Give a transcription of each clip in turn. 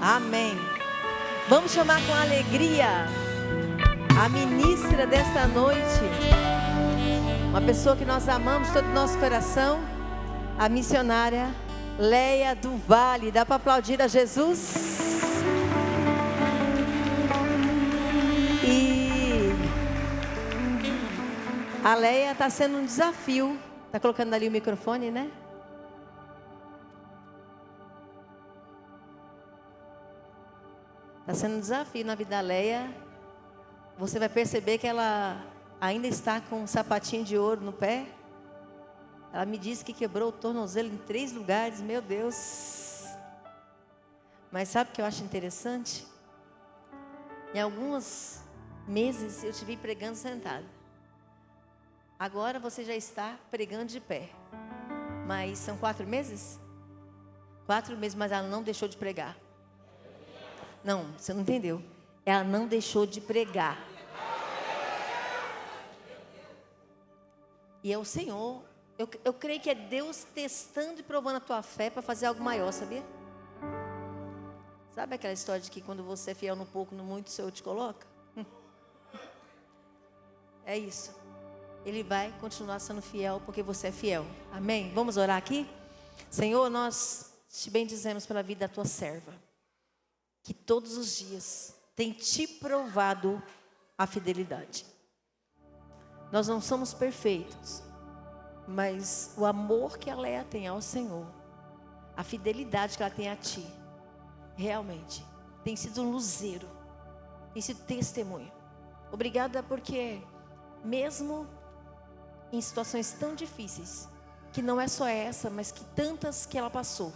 Amém. Vamos chamar com alegria a ministra desta noite, uma pessoa que nós amamos de todo o nosso coração, a missionária Leia do Vale. Dá para aplaudir a Jesus? E a Leia está sendo um desafio. Está colocando ali o microfone, né? Está sendo um desafio na vida da Leia. Você vai perceber que ela ainda está com um sapatinho de ouro no pé. Ela me disse que quebrou o tornozelo em 3 lugares. Meu Deus. Mas sabe o que eu acho interessante? Em alguns meses eu te vi pregando sentada. Agora você já está pregando de pé. Mas são 4 meses? 4 meses, mas ela não deixou de pregar. Não, você não entendeu. Ela não deixou de pregar. E é o Senhor. Eu creio que é Deus testando e provando a tua fé para fazer algo maior, sabia? Sabe aquela história de que quando você é fiel no pouco, no muito, o Senhor te coloca? É isso. Ele vai continuar sendo fiel porque você é fiel. Amém? Vamos orar aqui? Senhor, nós te bendizemos pela vida da tua serva, que todos os dias tem te provado a fidelidade. Nós não somos perfeitos, mas o amor que a Leia tem ao Senhor, a fidelidade que ela tem a ti, realmente tem sido um luzeiro, tem sido testemunho. Obrigada porque mesmo em situações tão difíceis, que não é só essa, mas que tantas que ela passou,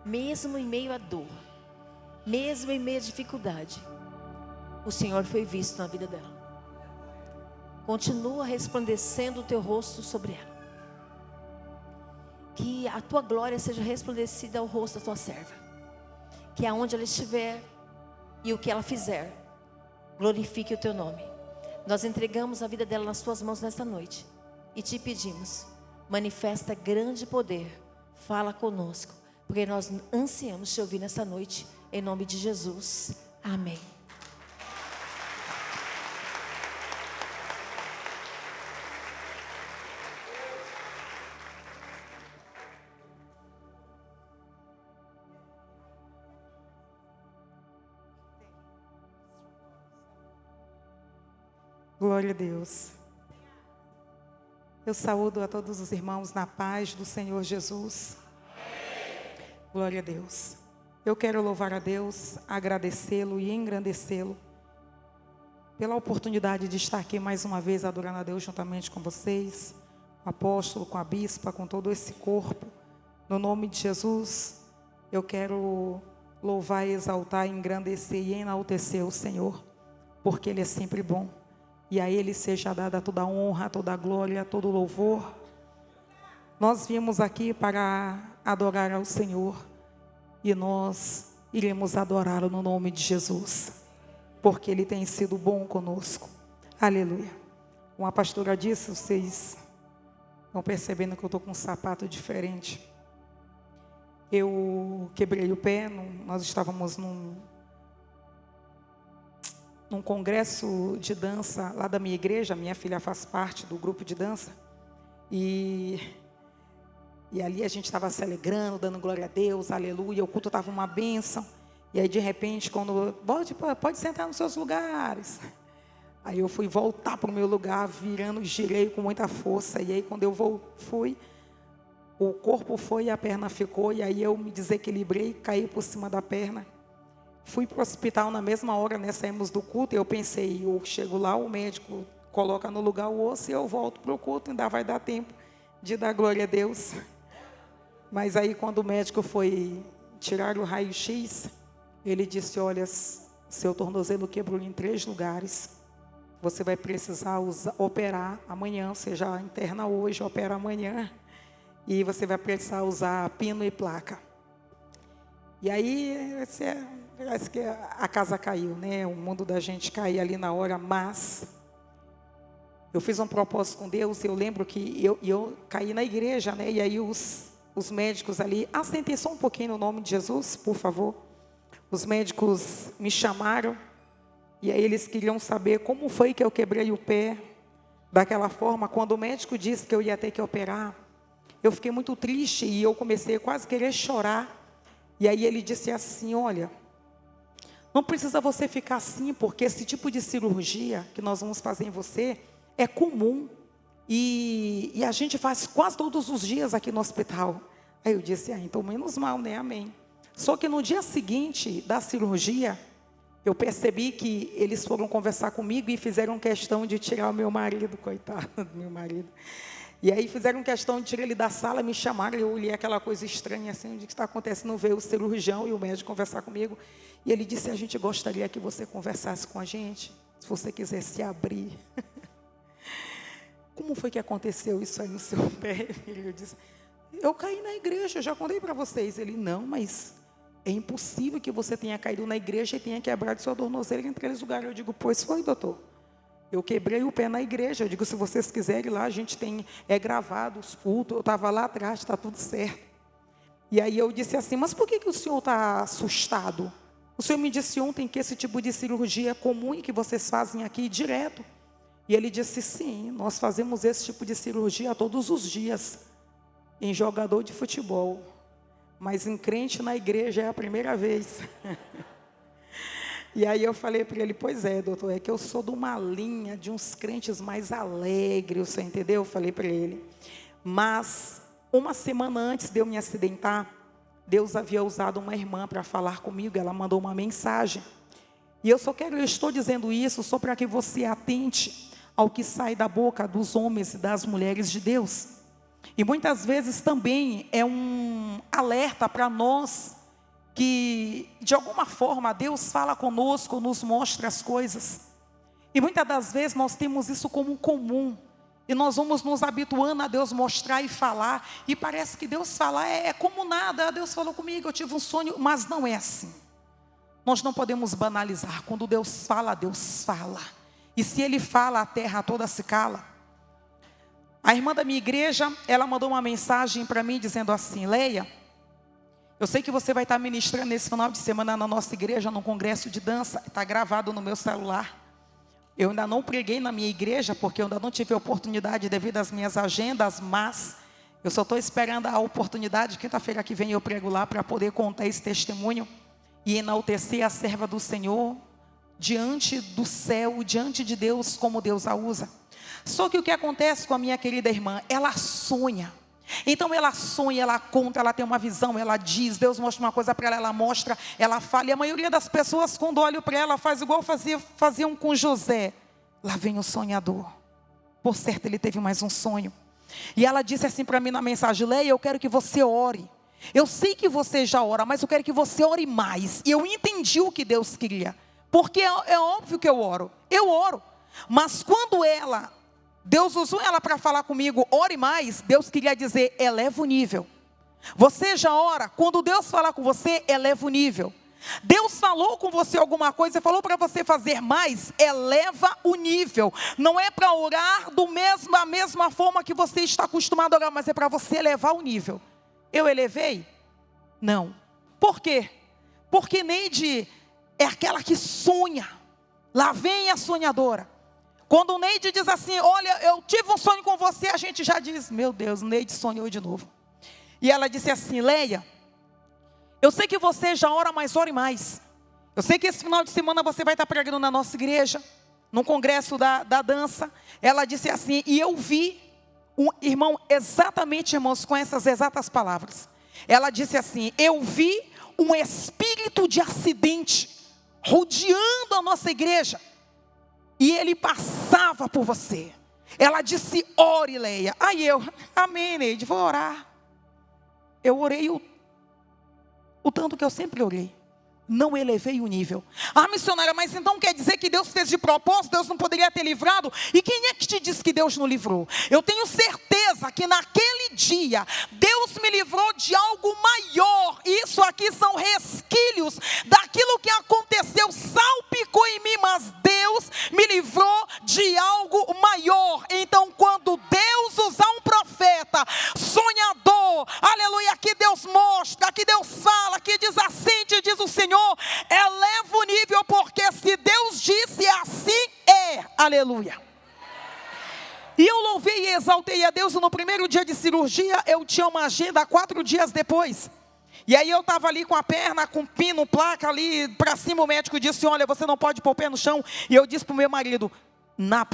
mesmo em meio à dor, mesmo em meio à dificuldade, o Senhor foi visto na vida dela. Continua resplandecendo o teu rosto sobre ela. Que a tua glória seja resplandecida ao rosto da tua serva. Que aonde ela estiver e o que ela fizer, glorifique o teu nome. Nós entregamos a vida dela nas tuas mãos nesta noite. E te pedimos, manifesta grande poder. Fala conosco, porque nós ansiamos te ouvir nesta noite. Em nome de Jesus. Amém. Glória a Deus. Eu saúdo a todos os irmãos na paz do Senhor Jesus. Glória a Deus. Eu quero louvar a Deus, agradecê-lo e engrandecê-lo pela oportunidade de estar aqui mais uma vez adorando a Deus juntamente com vocês, com o apóstolo, com a bispa, com todo esse corpo. No nome de Jesus, eu quero louvar, exaltar, engrandecer e enaltecer o Senhor, porque Ele é sempre bom. E a Ele seja dada toda a honra, toda a glória, todo o louvor. Nós viemos aqui para adorar ao Senhor. E nós iremos adorá-lo no nome de Jesus, porque Ele tem sido bom conosco. Aleluia. Uma pastora disse, vocês estão percebendo que eu estou com um sapato diferente. Eu quebrei o pé, nós estávamos num congresso de dança lá da minha igreja. Minha filha faz parte do grupo de dança. E ali a gente estava se alegrando, dando glória a Deus, aleluia. O culto estava uma bênção. E aí de repente, quando pode sentar nos seus lugares. Aí eu fui voltar para o meu lugar, virando, girei com muita força. E aí quando eu fui, o corpo foi e a perna ficou. E aí eu me desequilibrei, caí por cima da perna. Fui para o hospital na mesma hora, né? Saímos do culto. E eu pensei, eu chego lá, o médico coloca no lugar o osso e eu volto para o culto. Ainda vai dar tempo de dar glória a Deus. Mas aí quando o médico foi tirar o raio-x, ele disse, olha, seu tornozelo quebrou em 3 lugares. Você vai precisar operar amanhã, você já interna hoje, opera amanhã. E você vai precisar usar pino e placa. E aí, parece que a casa caiu, né? O mundo da gente caiu ali na hora, mas eu fiz um propósito com Deus. Eu lembro que eu caí na igreja, né? E aí os médicos ali, sentem só um pouquinho no nome de Jesus, por favor. Os médicos me chamaram e aí eles queriam saber como foi que eu quebrei o pé daquela forma. Quando o médico disse que eu ia ter que operar, eu fiquei muito triste e eu comecei quase a querer chorar. E aí ele disse assim: olha, não precisa você ficar assim, porque esse tipo de cirurgia que nós vamos fazer em você é comum. E a gente faz quase todos os dias aqui no hospital. Aí eu disse: então menos mal, né? Amém. Só que no dia seguinte da cirurgia, eu percebi que eles foram conversar comigo e fizeram questão de tirar o meu marido, coitado do meu marido. E aí fizeram questão de tirar ele da sala, me chamaram, eu olhei aquela coisa estranha assim, o que está acontecendo? Veio o cirurgião e o médico conversar comigo. E ele disse: a gente gostaria que você conversasse com a gente, se você quiser se abrir. Como foi que aconteceu isso aí no seu pé? Eu disse: eu caí na igreja, eu já contei para vocês. Ele: não, mas é impossível que você tenha caído na igreja e tenha quebrado sua tornozela entre aqueles lugares. Eu digo: pois foi, doutor. Eu quebrei o pé na igreja. Eu digo: se vocês quiserem lá, a gente tem, gravado os cultos. Eu estava lá atrás, está tudo certo. E aí eu disse assim: mas por que o senhor está assustado? O senhor me disse ontem que esse tipo de cirurgia é comum e que vocês fazem aqui direto. E ele disse: sim, nós fazemos esse tipo de cirurgia todos os dias, em jogador de futebol. Mas em crente na igreja é a primeira vez. E aí eu falei para ele: pois é, doutor, é que eu sou de uma linha de uns crentes mais alegres, você entendeu? Eu falei para ele. Mas uma semana antes de eu me acidentar, Deus havia usado uma irmã para falar comigo. Ela mandou uma mensagem. E eu estou dizendo isso só para que você atente ao que sai da boca dos homens e das mulheres de Deus. E muitas vezes também é um alerta para nós, que de alguma forma Deus fala conosco, nos mostra as coisas. E muitas das vezes nós temos isso como comum. E nós vamos nos habituando a Deus mostrar e falar. E parece que Deus falar é como nada. Deus falou comigo, eu tive um sonho. Mas não é assim. Nós não podemos banalizar. Quando Deus fala, Deus fala. E se Ele fala, a terra toda se cala. A irmã da minha igreja, ela mandou uma mensagem para mim dizendo assim: Leia, eu sei que você vai estar ministrando nesse final de semana na nossa igreja, num congresso de dança. Está gravado no meu celular. Eu ainda não preguei na minha igreja, porque eu ainda não tive oportunidade devido às minhas agendas, mas eu só estou esperando a oportunidade. Quinta-feira que vem eu prego lá para poder contar esse testemunho e enaltecer a serva do Senhor diante do céu, diante de Deus, como Deus a usa. Só que o que acontece com a minha querida irmã? Ela sonha. Então ela sonha, ela conta, ela tem uma visão, ela diz, Deus mostra uma coisa para ela, ela mostra, ela fala. E a maioria das pessoas, quando olham para ela, faz igual faziam com José. Lá vem o sonhador. Por certo, ele teve mais um sonho. E ela disse assim para mim na mensagem: Leia, eu quero que você ore. Eu sei que você já ora, mas eu quero que você ore mais. E eu entendi o que Deus queria. Porque é óbvio que eu oro. Eu oro. Mas quando Deus usou ela para falar comigo: ore mais, Deus queria dizer: eleva o nível. Você já ora, quando Deus falar com você, eleva o nível. Deus falou com você alguma coisa, falou para você fazer mais, eleva o nível. Não é para orar da mesma forma que você está acostumado a orar, mas é para você elevar o nível. Eu elevei? Não. Por quê? Porque Neide é aquela que sonha. Lá vem a sonhadora. Quando o Neide diz assim: olha, eu tive um sonho com você, a gente já diz: meu Deus, Neide sonhou de novo. E ela disse assim: Leia, eu sei que você já ora, mas ore mais. Eu sei que esse final de semana você vai estar pregando na nossa igreja, num congresso da dança. Ela disse assim, e eu vi um irmão, exatamente, irmãos, com essas exatas palavras. Ela disse assim: eu vi um espírito de acidente rodeando a nossa igreja. E ele passava por você. Ela disse: ore, Leia. Aí eu: amém, Neide, vou orar. Eu orei o tanto que eu sempre orei. Não elevei o nível. Ah, missionária, mas então quer dizer que Deus fez de propósito? Deus não poderia ter livrado? E quem é que te disse que Deus não livrou? Eu tenho certeza que naquele dia Deus me livrou de algo maior. Isso aqui são resquícios daquilo que aconteceu, salpicou em mim, mas Deus me livrou de algo maior. Então, quando Deus usar um profeta sonhador, aleluia, que Deus mostra, que Deus fala, que diz assim, te diz o Senhor, Aleluia. E eu louvei e exaltei a Deus. No primeiro dia de cirurgia, eu tinha uma agenda 4 dias depois. E aí eu estava ali com a perna, com pino, placa ali para cima. O médico disse, olha, você não pode pôr o pé no chão. E eu disse para o meu marido, na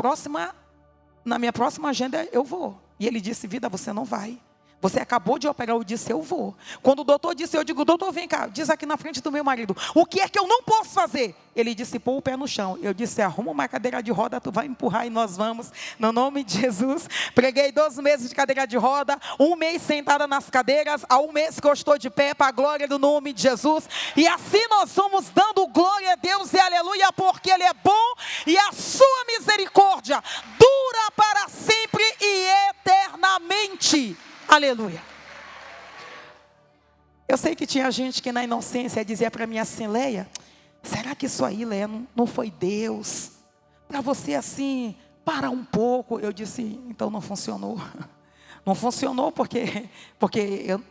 minha próxima agenda eu vou. E ele disse, vida, você não vai. Você acabou de operar, eu disse, eu vou. Quando o doutor disse, eu digo, doutor, vem cá, diz aqui na frente do meu marido, o que é que eu não posso fazer? Ele disse, pôr o pé no chão. Eu disse, arruma uma cadeira de roda, tu vai empurrar e nós vamos, no nome de Jesus. Preguei 12 meses de cadeira de roda, 1 mês sentada nas cadeiras, há 1 mês que eu estou de pé, para a glória do nome de Jesus. E assim nós vamos dando glória a Deus e aleluia, porque Ele é bom e a sua misericórdia dura para sempre e eternamente. Aleluia. Eu sei que tinha gente que na inocência dizia para mim assim, Leia, será que isso aí, Leia, não foi Deus? Para você assim, para um pouco. Eu disse, então não funcionou. Não funcionou porque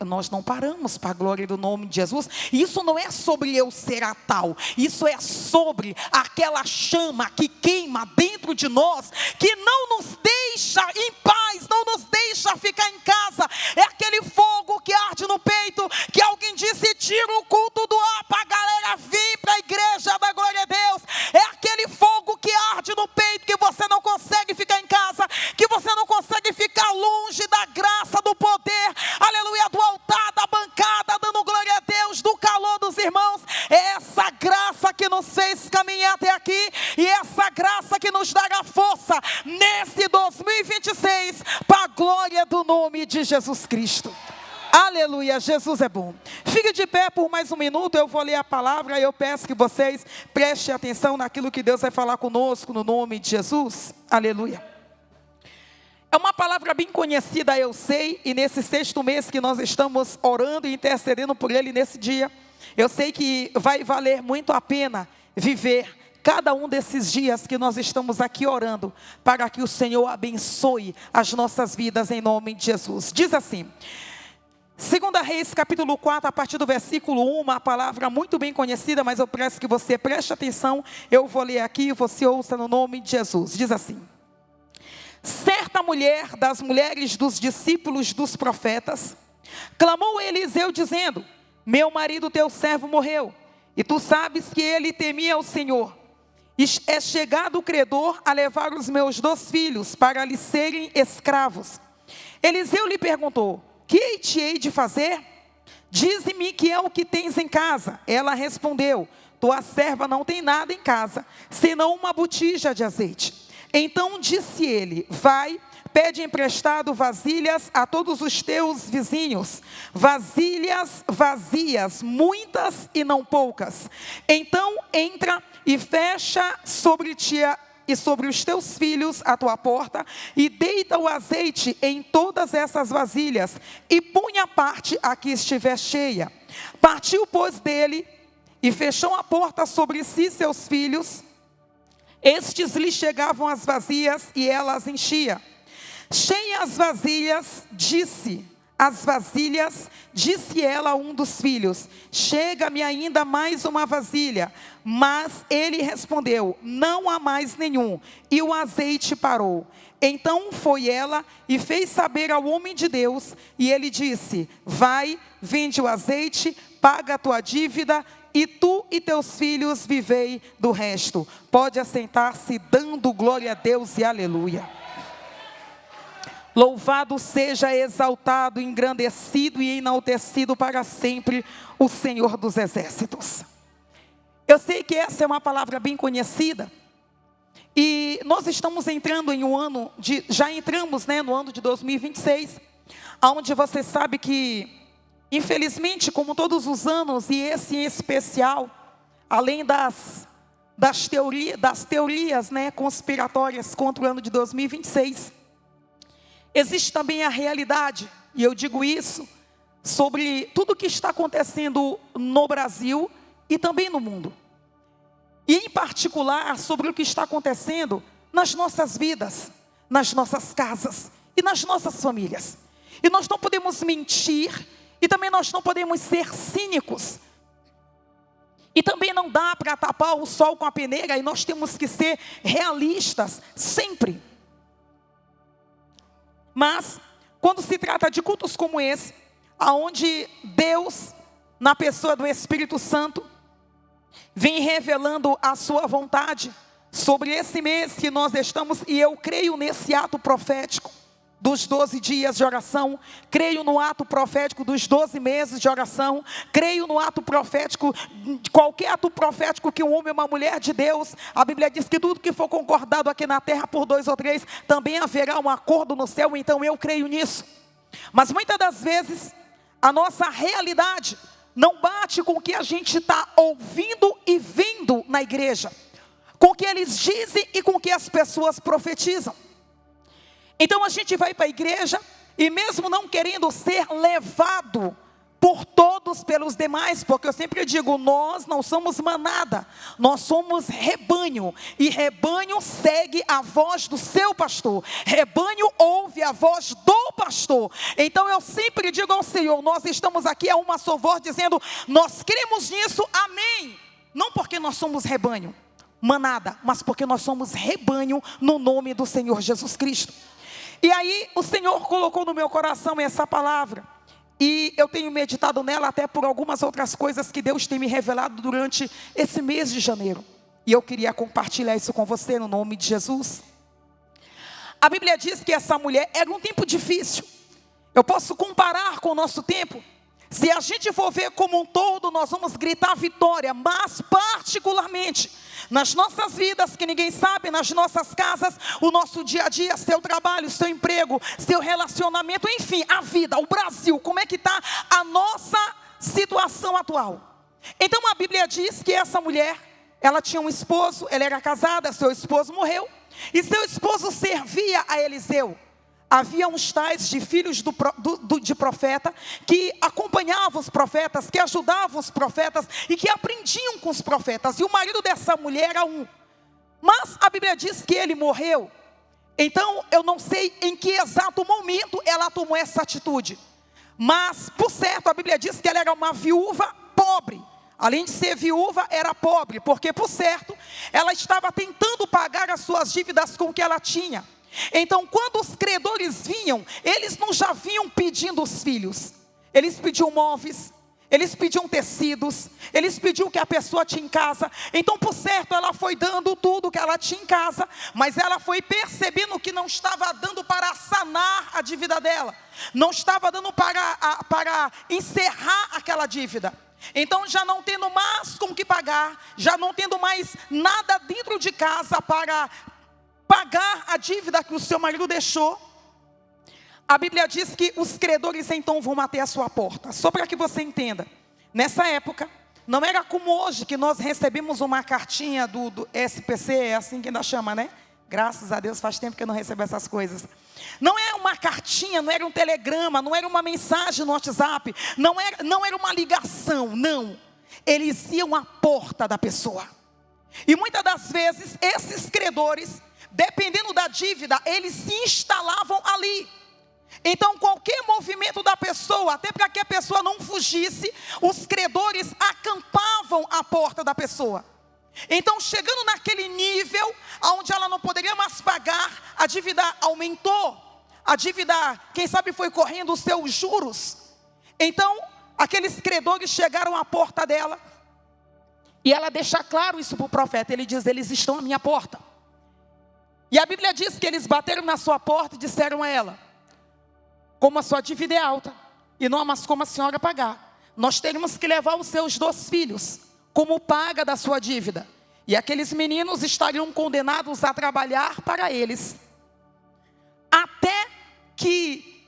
nós não paramos para a glória do nome de Jesus. E isso não é sobre eu ser a tal. Isso é sobre aquela chama que queima dentro de nós, que não nos deixa em paz, não nos deixa ficar em casa. É aquele fogo que arde no peito, que alguém disse, tira o culto do ar para a galera vir para a igreja da glória a Deus. É aquele fogo que arde no peito, que você não consegue ficar em casa, que você não consegue ficar longe da graça, do poder, aleluia, do altar, da bancada, dando glória a Deus, do calor dos irmãos. É essa graça que nos fez caminhar até aqui, e essa graça que nos dará força nesse 2026, para a glória do nome de Jesus Cristo. Aleluia, Jesus é bom. Fique de pé por mais 1 minuto, eu vou ler a palavra, e eu peço que vocês prestem atenção naquilo que Deus vai falar conosco, no nome de Jesus. Aleluia. É uma palavra bem conhecida, eu sei, e nesse 6º mês que nós estamos orando e intercedendo por ele nesse dia, eu sei que vai valer muito a pena viver cada um desses dias que nós estamos aqui orando, para que o Senhor abençoe as nossas vidas em nome de Jesus. Diz assim, 2 Reis, capítulo 4, a partir do versículo 1, uma palavra muito bem conhecida, mas eu peço que você preste atenção, eu vou ler aqui e você ouça no nome de Jesus. Diz assim, certa mulher das mulheres dos discípulos dos profetas, clamou a Eliseu dizendo, meu marido teu servo morreu, e tu sabes que ele temia o Senhor. É chegado o credor a levar os meus 2 filhos para lhe serem escravos. Eliseu lhe perguntou, que te hei de fazer? Dize-me que é o que tens em casa. Ela respondeu, tua serva não tem nada em casa, senão uma botija de azeite. Então disse ele, vai, pede emprestado vasilhas a todos os teus vizinhos, vasilhas vazias, muitas e não poucas. Então entra e fecha sobre ti e sobre os teus filhos a tua porta, e deita o azeite em todas essas vasilhas, e põe a parte a que estiver cheia. Partiu, pois, dele, e fechou a porta sobre si e seus filhos. Estes lhe chegavam as vazias, e ela as enchia. Cheia as vasilhas, disse ela a um dos filhos, chega-me ainda mais uma vasilha. Mas ele respondeu, não há mais nenhum. E o azeite parou. Então foi ela e fez saber ao homem de Deus, e ele disse, vai, vende o azeite, paga a tua dívida, e tu e teus filhos vivei do resto. Pode assentar-se dando glória a Deus e aleluia. Louvado seja, exaltado, engrandecido e enaltecido para sempre o Senhor dos Exércitos. Eu sei que essa é uma palavra bem conhecida. E nós estamos entrando em um ano, já entramos no ano de 2026, onde você sabe que, infelizmente, como todos os anos, e esse em especial, além das teorias conspiratórias contra o ano de 2026, existe também a realidade, e eu digo isso, sobre tudo o que está acontecendo no Brasil e também no mundo. E em particular sobre o que está acontecendo nas nossas vidas, nas nossas casas e nas nossas famílias. E nós não podemos mentir, e também nós não podemos ser cínicos E também não dá para tapar o sol com a peneira, e nós temos que ser realistas sempre. Mas, quando se trata de cultos como esse, aonde Deus, na pessoa do Espírito Santo, vem revelando a sua vontade sobre esse mês que nós estamos, e eu creio nesse ato profético dos 12 dias de oração, creio no ato profético dos 12 meses de oração, creio no ato profético, qualquer ato profético que um homem ou uma mulher de Deus, a Bíblia diz que tudo que for concordado aqui na terra por 2 ou 3, também haverá um acordo no céu, então eu creio nisso. Mas muitas das vezes, a nossa realidade não bate com o que a gente está ouvindo e vendo na igreja, com o que eles dizem e com o que as pessoas profetizam. Então a gente vai para a igreja, e mesmo não querendo ser levado por todos, pelos demais, porque eu sempre digo, nós não somos manada, nós somos rebanho, e rebanho segue a voz do seu pastor, rebanho ouve a voz do pastor. Então eu sempre digo ao Senhor, nós estamos aqui a uma só voz dizendo, nós cremos nisso, amém, não porque nós somos rebanho, manada, mas porque nós somos rebanho no nome do Senhor Jesus Cristo. E aí o Senhor colocou no meu coração essa palavra, e eu tenho meditado nela até por algumas outras coisas que Deus tem me revelado durante esse mês de janeiro, e eu queria compartilhar isso com você no nome de Jesus. A Bíblia diz que essa mulher era um tempo difícil. Eu posso comparar com o nosso tempo. Se a gente for ver como um todo, nós vamos gritar vitória, mas particularmente nas nossas vidas, que ninguém sabe, nas nossas casas, o nosso dia a dia, seu trabalho, seu emprego, seu relacionamento, enfim, a vida, o Brasil, como é que está a nossa situação atual? Então a Bíblia diz que essa mulher, ela tinha um esposo, ela era casada, seu esposo morreu, e seu esposo servia a Eliseu. Havia uns tais de filhos de profeta, que acompanhavam os profetas, que ajudavam os profetas, e que aprendiam com os profetas, e o marido dessa mulher era um. Mas a Bíblia diz que ele morreu, então eu não sei em que exato momento ela tomou essa atitude, mas por certo a Bíblia diz que ela era uma viúva pobre. Além de ser viúva, era pobre, porque por certo ela estava tentando pagar as suas dívidas com o que ela tinha. Então quando os credores vinham, eles não já vinham pedindo os filhos, eles pediam móveis, eles pediam tecidos, eles pediam o que a pessoa tinha em casa. Então por certo ela foi dando tudo que ela tinha em casa, mas ela foi percebendo que não estava dando para sanar a dívida dela, não estava dando para encerrar aquela dívida. Então já não tendo mais com o que pagar, já não tendo mais nada dentro de casa para pagar a dívida que o seu marido deixou, a Bíblia diz que os credores então vão bater a sua porta. Só para que você entenda, nessa época, não era como hoje, que nós recebemos uma cartinha do SPC, é assim que ainda chama, né? Graças a Deus, faz tempo que eu não recebo essas coisas. Não era uma cartinha, não era um telegrama, não era uma mensagem no WhatsApp, não era uma ligação, não. Eles iam à porta da pessoa. E muitas das vezes, esses credores, dependendo da dívida, eles se instalavam ali. Então qualquer movimento da pessoa, até para que a pessoa não fugisse, os credores acampavam à porta da pessoa. Então chegando naquele nível, onde ela não poderia mais pagar, a dívida aumentou, a dívida, quem sabe, foi correndo os seus juros. Então aqueles credores chegaram à porta dela, e ela deixa claro isso para o profeta. Ele diz, eles estão à minha porta. E a Bíblia diz que eles bateram na sua porta e disseram a ela, como a sua dívida é alta, e não há mais como a senhora pagar, nós teremos que levar os seus 2 filhos, como paga da sua dívida. E aqueles meninos estariam condenados a trabalhar para eles, até que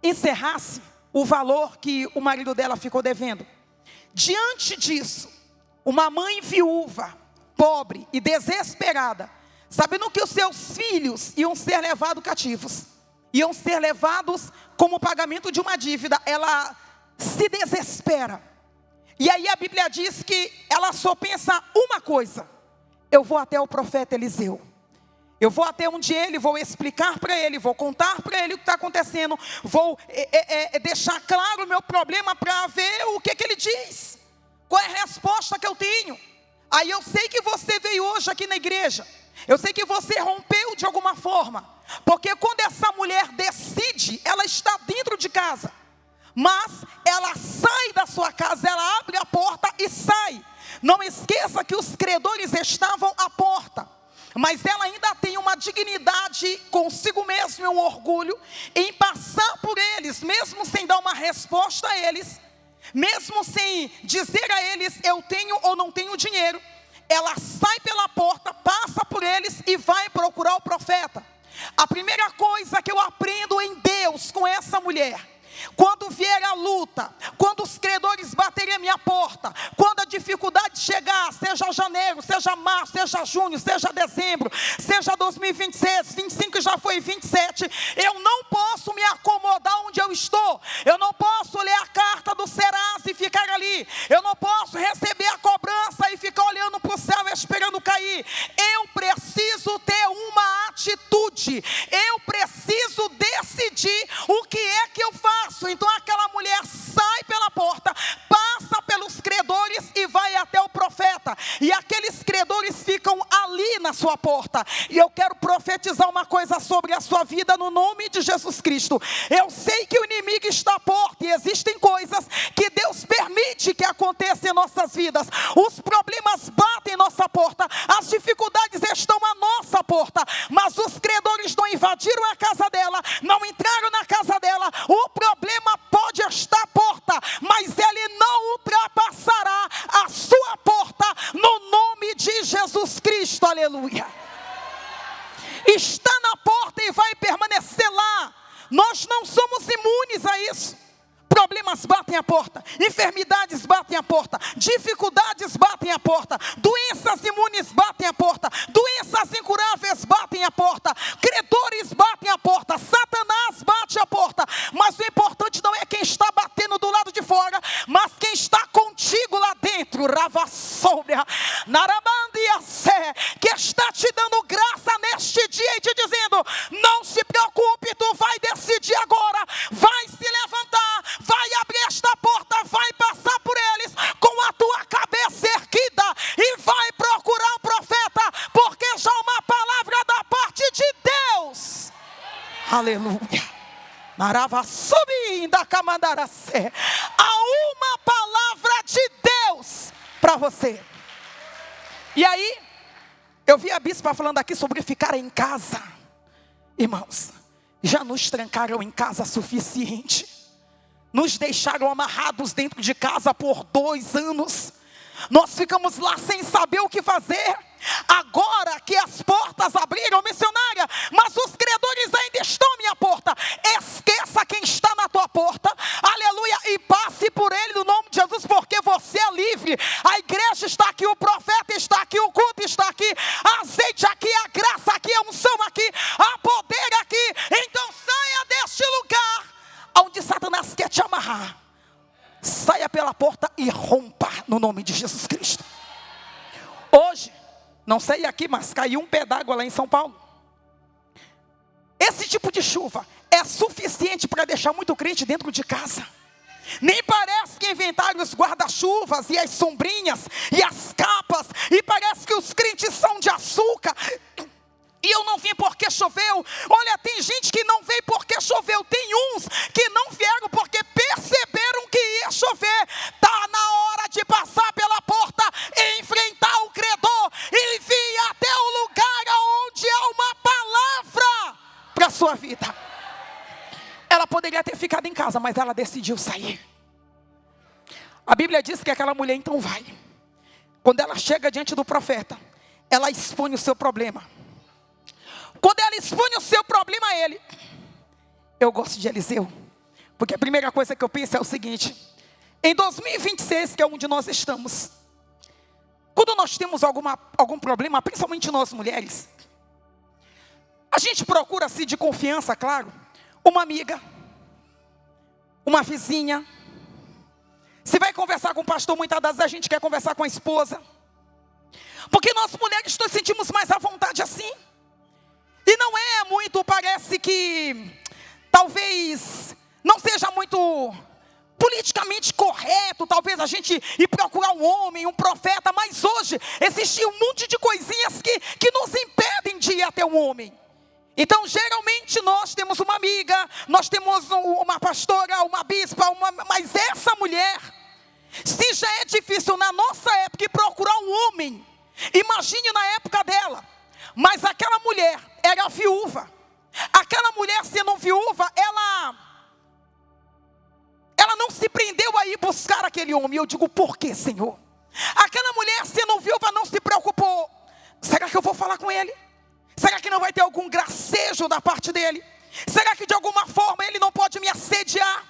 encerrasse o valor que o marido dela ficou devendo. Diante disso, uma mãe viúva, pobre e desesperada, sabendo que os seus filhos iam ser levados cativos, iam ser levados como pagamento de uma dívida, ela se desespera. E aí a Bíblia diz que ela só pensa uma coisa: eu vou até o profeta Eliseu, eu vou até onde ele, vou explicar para ele, vou contar para ele o que está acontecendo, vou deixar claro o meu problema para ver o que ele diz. Qual é a resposta que eu tenho? Aí eu sei que você veio hoje aqui na igreja. Eu sei que você rompeu de alguma forma. Porque quando essa mulher decide, ela está dentro de casa. Mas ela sai da sua casa, ela abre a porta e sai. Não esqueça que os credores estavam à porta. Mas ela ainda tem uma dignidade consigo mesma e um orgulho em passar por eles, mesmo sem dar uma resposta a eles, mesmo sem dizer a eles, eu tenho ou não tenho dinheiro. Ela sai pela porta, passa por eles e vai procurar o profeta. A primeira coisa que eu aprendo em Deus com essa mulher: quando vier a luta, quando os credores baterem a minha porta, quando a dificuldade chegar, seja janeiro, seja março, seja junho, seja dezembro, seja 2026, 25 já foi 27, eu não posso me acomodar onde eu estou. Eu não posso ler a carta do Serasa e ficar ali. Eu não posso receber a cobrança e ficar olhando para o céu esperando cair. Eu preciso ter uma atitude. Eu preciso decidir o que é que eu faço. Então aquela mulher sai pela porta, passa pelos credores e vai até o profeta. E aqueles credores ficam ali na sua porta. E eu quero profetizar uma coisa sobre a sua vida no nome de Jesus Cristo. Eu sei que o inimigo está à porta e existem coisas que Deus permite que aconteçam em nossas vidas. Os problemas batem em nossa porta, as dificuldades estão à nossa porta, mas os credores não invadiram a casa dela, não entraram na casa dela. O problema pode estar à porta, mas ele não ultrapassará a sua porta no nome de Jesus Cristo, aleluia. Está na porta e vai permanecer lá. Nós não somos imunes a isso. Problemas batem a porta, enfermidades batem a porta, dificuldades batem a porta, doenças imunes batem a porta, doenças incuráveis batem a porta, credores batem a porta, Satanás bate a porta. Mas o importante não é quem está batendo do lado de fora, mas quem está contigo lá dentro, Ravassombra, Narabandiacé, que está te dando graça neste dia e te dizendo: não se preocupe, tu vai decidir agora, vai se levantar, vai abrir esta porta, vai passar por eles com a tua cabeça erguida e vai procurar o profeta, porque já há uma palavra da parte de Deus. Aleluia. Marava subindo a camandaracé. Há uma palavra de Deus para você. E aí, eu vi a bispa falando aqui sobre ficar em casa. Irmãos, já nos trancaram em casa suficiente. Nos deixaram amarrados dentro de casa por 2 anos. Nós ficamos lá sem saber o que fazer. Agora que as portas abriram, missionária, mas os credores ainda estão à minha porta. Esqueça quem está na tua porta, aleluia, e passe por ele no nome de Jesus, porque você é livre. A igreja está aqui, o profeta está aqui, o culto está aqui, azeite aqui, a graça aqui, a unção aqui, a poder aqui. Então saia deste lugar onde Satanás quer te amarrar. Saia pela porta e rompa no nome de Jesus Cristo. Hoje, não sei aqui, mas caiu um pé d'água lá em São Paulo. Esse tipo de chuva é suficiente para deixar muito crente dentro de casa. Nem parece que inventaram os guarda-chuvas e as sombrinhas e as capas, e parece que os crentes são de açúcar. E eu não vim porque choveu. Olha, tem gente que não veio porque choveu. Tem uns que não vieram porque perceberam que ia chover. Está na hora de passar pela porta, enfrentar o credor e vir até o lugar onde há uma palavra para a sua vida. Ela poderia ter ficado em casa, mas ela decidiu sair. A Bíblia diz que aquela mulher então vai. Quando ela chega diante do profeta, ela expõe o seu problema. Quando ela expõe o seu problema a ele, eu gosto de Eliseu, porque a primeira coisa que eu penso é o seguinte: em 2026, que é onde nós estamos, quando nós temos algum problema, principalmente nós mulheres, a gente procura-se de confiança, claro, uma amiga, uma vizinha. Se vai conversar com o pastor, muitas das vezes a gente quer conversar com a esposa, porque nós mulheres nos sentimos mais à vontade assim. E não é muito, parece que talvez não seja muito politicamente correto, talvez a gente ir procurar um homem, um profeta, mas hoje existe um monte de coisinhas que nos impedem de ir até um homem. Então, geralmente nós temos uma amiga, nós temos uma pastora, uma bispa, mas essa mulher, se já é difícil na nossa época ir procurar um homem, imagine na época dela. Mas aquela mulher era viúva. Aquela mulher sendo viúva, ela não se prendeu a ir buscar aquele homem. Eu digo, por quê, Senhor? Aquela mulher sendo viúva não se preocupou. Será que eu vou falar com ele? Será que não vai ter algum gracejo da parte dele? Será que de alguma forma ele não pode me assediar?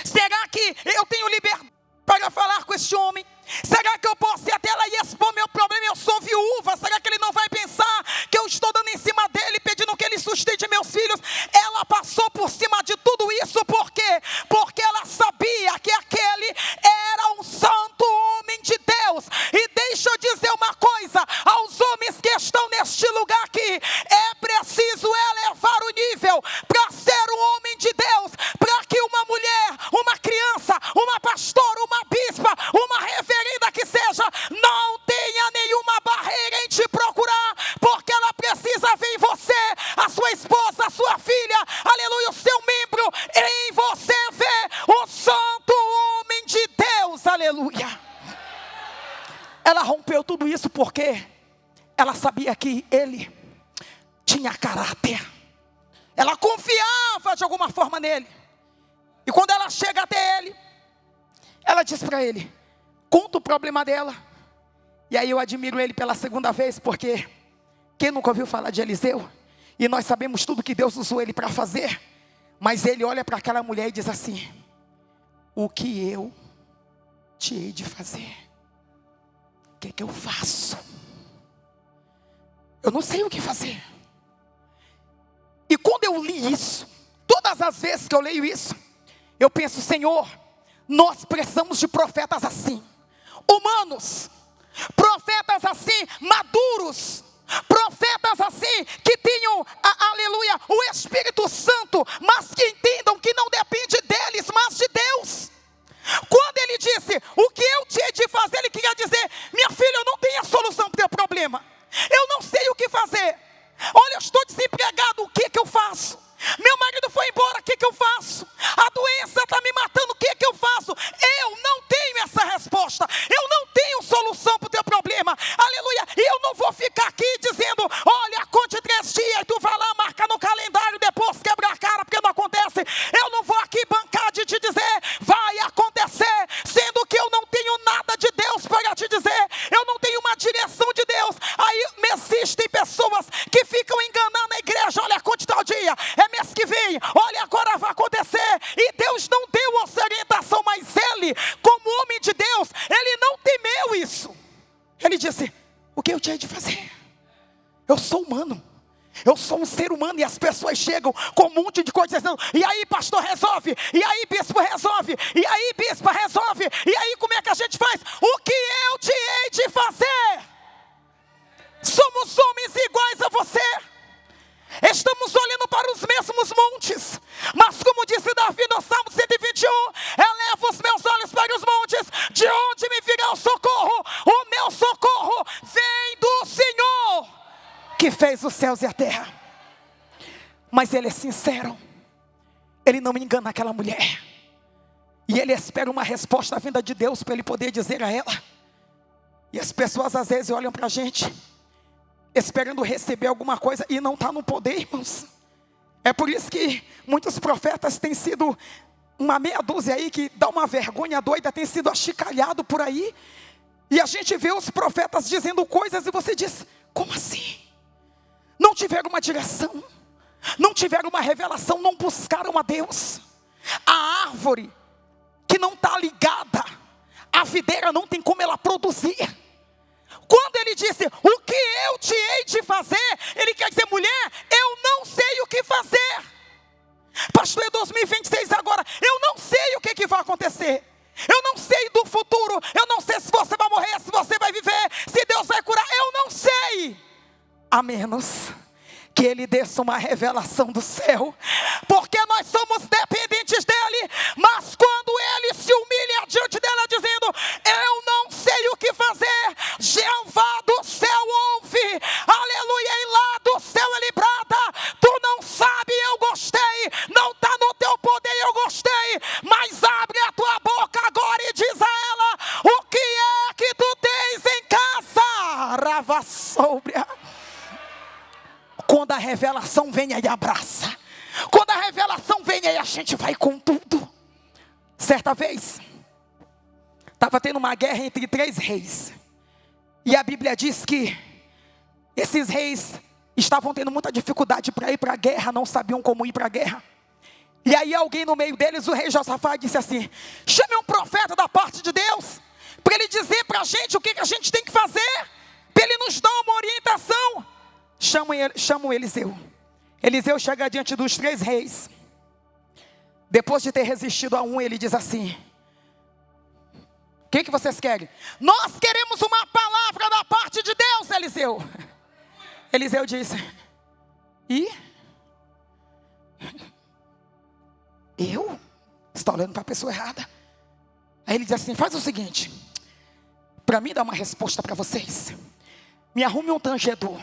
Será que eu tenho liberdade para falar com este homem? Será que eu posso ir até lá e expor meu problema? Eu sou viúva. Será que ele não vai pensar que eu estou dando em cima dele, pedindo que ele sustente meus filhos? Ela passou por cima de tudo isso. Por quê? Porque ela sabia que aquele era um santo homem de Deus. E deixa eu dizer uma coisa aos homens que estão neste lugar aqui: é preciso elevar o nível para ser um homem de Deus, para que uma mulher, uma criança, uma pastora, uma bispa, uma reverenda que seja, não tenha nenhuma barreira em te procurar, porque ela precisa ver em você a sua esposa, a sua filha, aleluia, o seu membro, em você ver o santo homem de Deus, aleluia. Ela rompeu tudo isso porque ela sabia que ele tinha caráter, ela confiava de alguma forma nele. E quando ela chega até ele, ela diz para ele, conta o problema dela. E aí eu admiro ele pela segunda vez, porque quem nunca ouviu falar de Eliseu? E nós sabemos tudo que Deus usou ele para fazer. Mas ele olha para aquela mulher e diz assim, o que eu te hei de fazer? O que eu faço? Eu não sei o que fazer. E quando eu li isso, todas as vezes que eu leio isso, eu penso, Senhor, nós precisamos de profetas assim, humanos, profetas assim, maduros, profetas assim, que tenham, aleluia, o Espírito Santo, mas que entendam que não depende deles, mas de Deus. Quando ele disse, o que eu tinha de fazer, ele queria dizer, minha filha, eu não tenho a solução para o teu problema, eu não sei o que fazer, olha, eu estou desempregado, o que eu faço? Meu marido foi embora, o que eu faço? A doença está me matando, o que eu faço? Eu não tenho essa resposta, eu não tenho solução para o teu problema, aleluia. E eu não vou ficar aqui dizendo, olha, conte 3 dias, e tu vai lá, marca no calendário, depois quebra a cara, porque não acontece. Eu não vou aqui bancar de te dizer, vai acontecer, sendo que eu não tenho nada de Deus para te dizer, eu não tenho uma direção de Deus. Aí existem pessoas que ficam enganando a igreja, olha, conte tal dia, mês que vem, olha, agora vai acontecer, e Deus não deu essa orientação, mas ele, como homem de Deus, ele não temeu isso. Ele disse, o que eu tinha de fazer? Eu sou humano, eu sou um ser humano, e as pessoas chegam com um monte de coisa dizendo, e aí pastor resolve, e aí bispo resolve, e aí bispa resolve, e aí como é que a gente faz? O que eu te hei de fazer? Somos homens iguais a você, estamos olhando para os mesmos montes, mas como disse Davi no Salmo 121, eleva os meus olhos para os montes, de onde me virá o socorro? O meu socorro vem do Senhor, que fez os céus e a terra. Mas ele é sincero, ele não engana aquela mulher, e ele espera uma resposta vinda de Deus para ele poder dizer a ela. E as pessoas às vezes olham para a gente esperando receber alguma coisa e não está no poder, irmãos. É por isso que muitos profetas têm sido uma meia dúzia aí que dá uma vergonha doida, tem sido achicalhado por aí, e a gente vê os profetas dizendo coisas e você diz, como assim? Não tiveram uma direção, não tiveram uma revelação, não buscaram a Deus. A árvore que não está ligada, a videira não tem como ela produzir. Quando ele disse, o que eu te hei de fazer, ele quer dizer, mulher, eu não sei o que fazer. Pastor, é 2026 agora, eu não sei o que vai acontecer. Eu não sei do futuro, eu não sei se você vai morrer, se você vai viver, se Deus vai curar, eu não sei. A menos que ele desça uma revelação do céu, porque nós somos dependentes dele, mas quando ele estava sóbria. Quando a revelação vem, aí abraça. Quando a revelação vem, aí a gente vai com tudo. Certa vez, estava tendo uma guerra entre 3 reis. E a Bíblia diz que esses reis estavam tendo muita dificuldade para ir para a guerra, não sabiam como ir para a guerra. E aí alguém no meio deles, o rei Josafá, disse assim: chame um profeta da parte de Deus, para ele dizer para a gente o que a gente tem que fazer, para ele nos dar uma orientação. Chama o Eliseu. Eliseu chega diante dos 3 reis. Depois de ter resistido a um, ele diz assim: o que vocês querem? Nós queremos uma palavra da parte de Deus, Eliseu. Eliseu disse: e? Eu? Você está olhando para a pessoa errada. Aí ele diz assim: faz o seguinte, para mim dar uma resposta para vocês, me arrume um tangedor,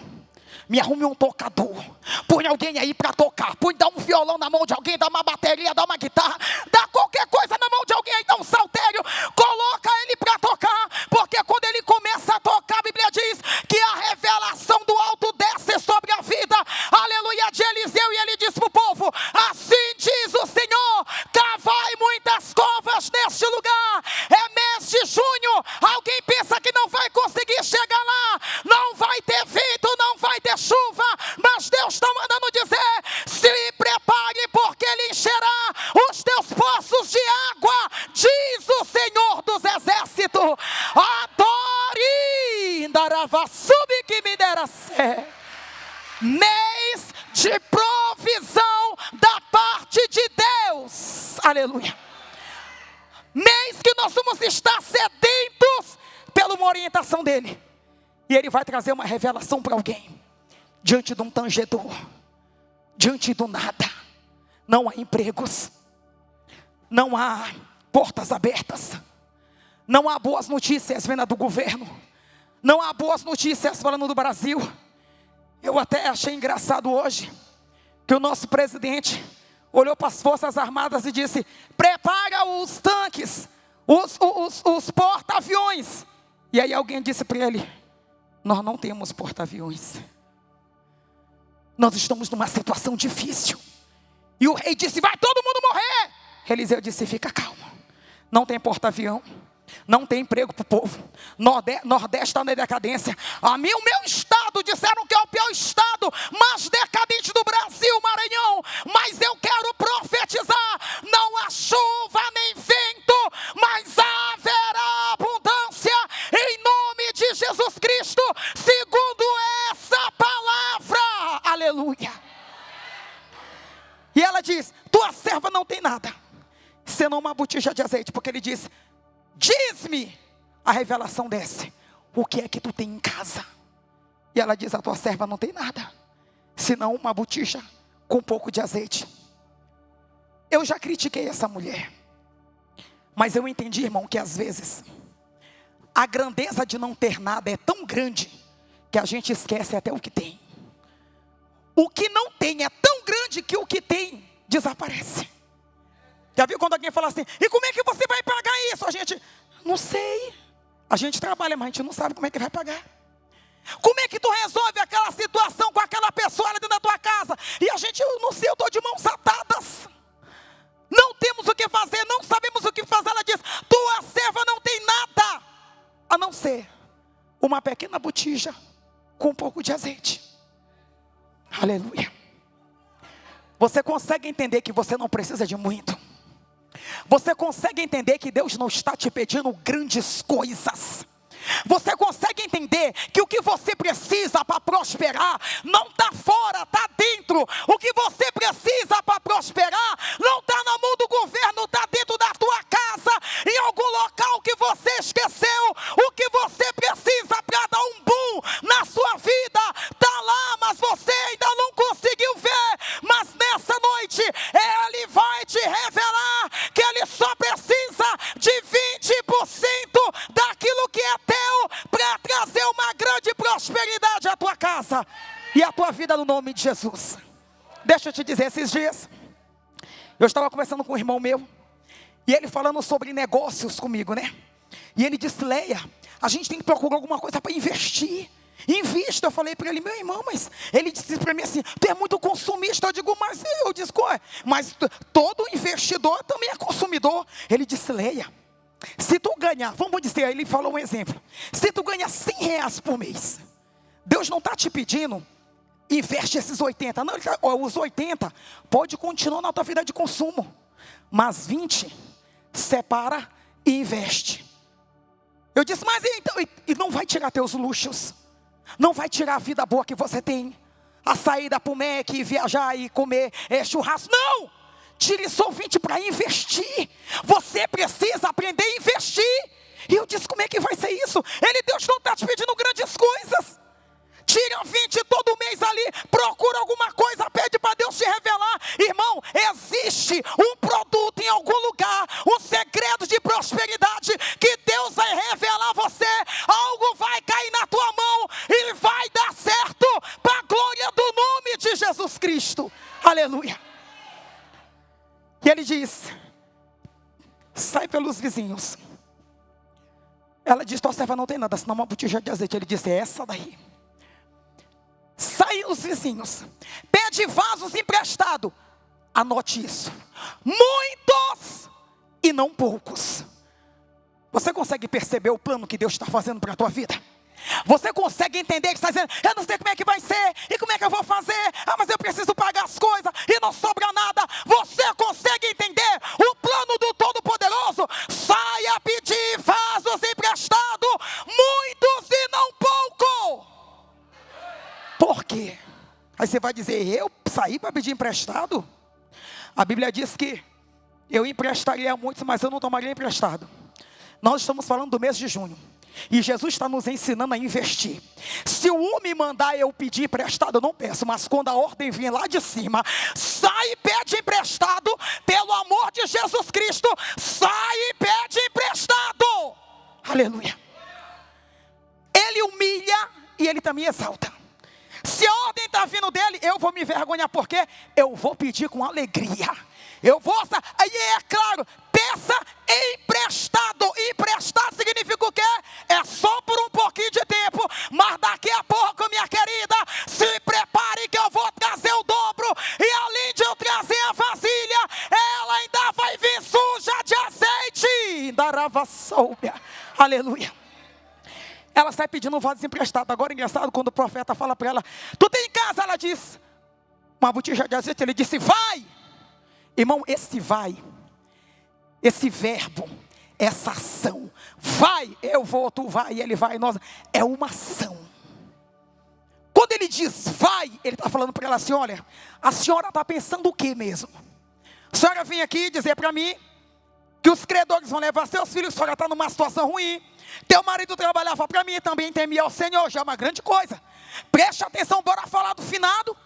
me arrume um tocador, põe alguém aí para tocar, dá um violão na mão de alguém, dá uma bateria, dá uma guitarra, dá qualquer coisa na mão de alguém aí, dá um saltério, coloca ele para tocar, porque quando ele começa a tocar, a Bíblia diz que a revelação do alto desce sobre a vida, aleluia, de Eliseu, e ele diz para o povo: assim diz o Senhor, cavai muitas covas neste lugar, é mês de junho, alguém pensa que não vai conseguir chegar lá, não vai ter vento, não vai ter chuva, mas Deus está mandando dizer: se prepare, porque Ele encherá os teus poços de água, diz o Senhor dos Exércitos. Adore, Daravassubi que me dera sé. Mês de provisão da parte de Deus, aleluia. Mês que nós vamos estar sedentos pela uma orientação dEle, e Ele vai trazer uma revelação para alguém. Diante de um tangedor, diante do nada, não há empregos, não há portas abertas, não há boas notícias vindo do governo, não há boas notícias falando do Brasil. Eu até achei engraçado hoje, que o nosso presidente olhou para as Forças Armadas e disse: prepara os tanques, os porta-aviões. E aí alguém disse para ele: nós não temos porta-aviões. Nós estamos numa situação difícil. E o rei disse: vai todo mundo morrer. Eliseu disse: fica calmo, não tem porta-avião, não tem emprego para o povo, Nordeste está na decadência. A mim, o meu estado, disseram que é o pior estado mais decadente do Brasil, Maranhão. Mas eu quero profetizar: não há chuva nem vento, mas haverá abundância em nome de Jesus Cristo, segundo essa palavra, aleluia. E ela diz: tua serva não tem nada, senão uma botija de azeite, porque ele diz: diz-me, a revelação desce, o que é que tu tem em casa? E ela diz: a tua serva não tem nada, senão uma botija com um pouco de azeite. Eu já critiquei essa mulher, mas eu entendi, irmão, que às vezes a grandeza de não ter nada é tão grande que a gente esquece até o que tem. O que não tem é tão grande que o que tem desaparece. Já viu quando alguém fala assim: e como é que você vai pagar isso? A gente: não sei. A gente trabalha, mas a gente não sabe como é que vai pagar. Como é que tu resolve aquela situação com aquela pessoa lá dentro da tua casa? E a gente: eu não sei, eu estou de mãos atadas. Não temos o que fazer, não sabemos o que fazer. Ela diz: tua serva não tem nada, a não ser uma pequena botija com um pouco de azeite. Aleluia. Você consegue entender que você não precisa de muito? Você consegue entender que Deus não está te pedindo grandes coisas? Você consegue entender que o que você precisa para prosperar não está fora, está dentro. O que você precisa para prosperar não está na mão do governo, está dentro da tua casa, em algum local que você esqueceu. O que você precisa para dar um boom na sua vida está lá, mas você ainda não conseguiu ver. Mas nessa noite Ele vai te revelar que Ele só precisa de 20% daquilo que é teu para trazer uma grande prosperidade à tua casa e à tua vida, no nome de Jesus. Deixa eu te dizer, esses dias eu estava conversando com um irmão meu, e ele falando sobre negócios comigo, né? E ele disse: Leia, a gente tem que procurar alguma coisa para investir. invista. Eu falei para ele, meu irmão, mas ele disse para mim assim, tu é muito consumista. Eu digo, mas eu disse, mas todo investidor também é consumidor. Ele disse, Leia, se tu ganhar, vamos dizer, ele falou um exemplo, se tu ganhar R$100 por mês, Deus não está te pedindo, investe esses 80, não, os 80 pode continuar na tua vida de consumo, mas 20, separa e investe. Eu disse, mas então, e não vai tirar teus luxos, não vai tirar a vida boa que você tem, a saída para o Mac, viajar e comer churrasco, não, tire só 20 para investir, você precisa aprender a investir. E eu disse, como é que vai ser isso? Deus não está te pedindo grandes coisas, tira 20 todo mês ali, procura alguma coisa, pede para Deus te revelar. Irmão, existe um produto em algum lugar, um segredo de prosperidade que Deus vai revelar a você. Algo vai cair na tua mão e vai dar certo para a glória do nome de Jesus Cristo. Aleluia. E ele diz, sai pelos vizinhos. Ela disse, tua serva não tem nada, senão uma botija de azeite. Ele disse, é essa daí. Sai os vizinhos, pede vasos emprestados. Anote isso, muitos e não poucos. Você consegue perceber o plano que Deus está fazendo para a tua vida? Você consegue entender que está dizendo, eu não sei como é que vai ser, e como é que eu vou fazer, mas eu preciso pagar as coisas, e não sobra nada. Você consegue entender o plano do Todo-Poderoso? Saia pedir vasos emprestados, muitos e não poucos. Por quê? Aí você vai dizer, eu saí para pedir emprestado? A Bíblia diz que eu emprestaria a muitos, mas eu não tomaria emprestado. Nós estamos falando do mês de junho, e Jesus está nos ensinando a investir. Se o homem mandar eu pedir emprestado, eu não peço, mas quando a ordem vem lá de cima, sai e pede emprestado, pelo amor de Jesus Cristo, sai e pede emprestado. Aleluia. Ele humilha e ele também exalta. Se a ordem está vindo dele, eu vou me envergonhar, porque eu vou pedir com alegria. Eu vou, aí é claro, peça emprestado. Emprestado significa o quê? É só por um pouquinho de tempo, mas daqui a pouco, minha querida, se prepare que eu vou trazer o dobro. E além de eu trazer a vasilha, ela ainda vai vir suja de azeite. Darava soubia. Aleluia. Ela sai pedindo um vaso emprestado. Agora, engraçado, quando o profeta fala para ela, tu tem em casa? Ela diz, uma botija de azeite. Ele disse, vai. Irmão, esse vai, esse verbo, essa ação, vai, eu vou, tu vai, ele vai, nós, é uma ação. Quando ele diz vai, ele está falando para ela assim, olha, a senhora está pensando o que mesmo? A senhora vem aqui dizer para mim que os credores vão levar seus filhos, a senhora está numa situação ruim, teu marido trabalhava para mim, também temia ao Senhor, já é uma grande coisa. Preste atenção, bora falar do finado.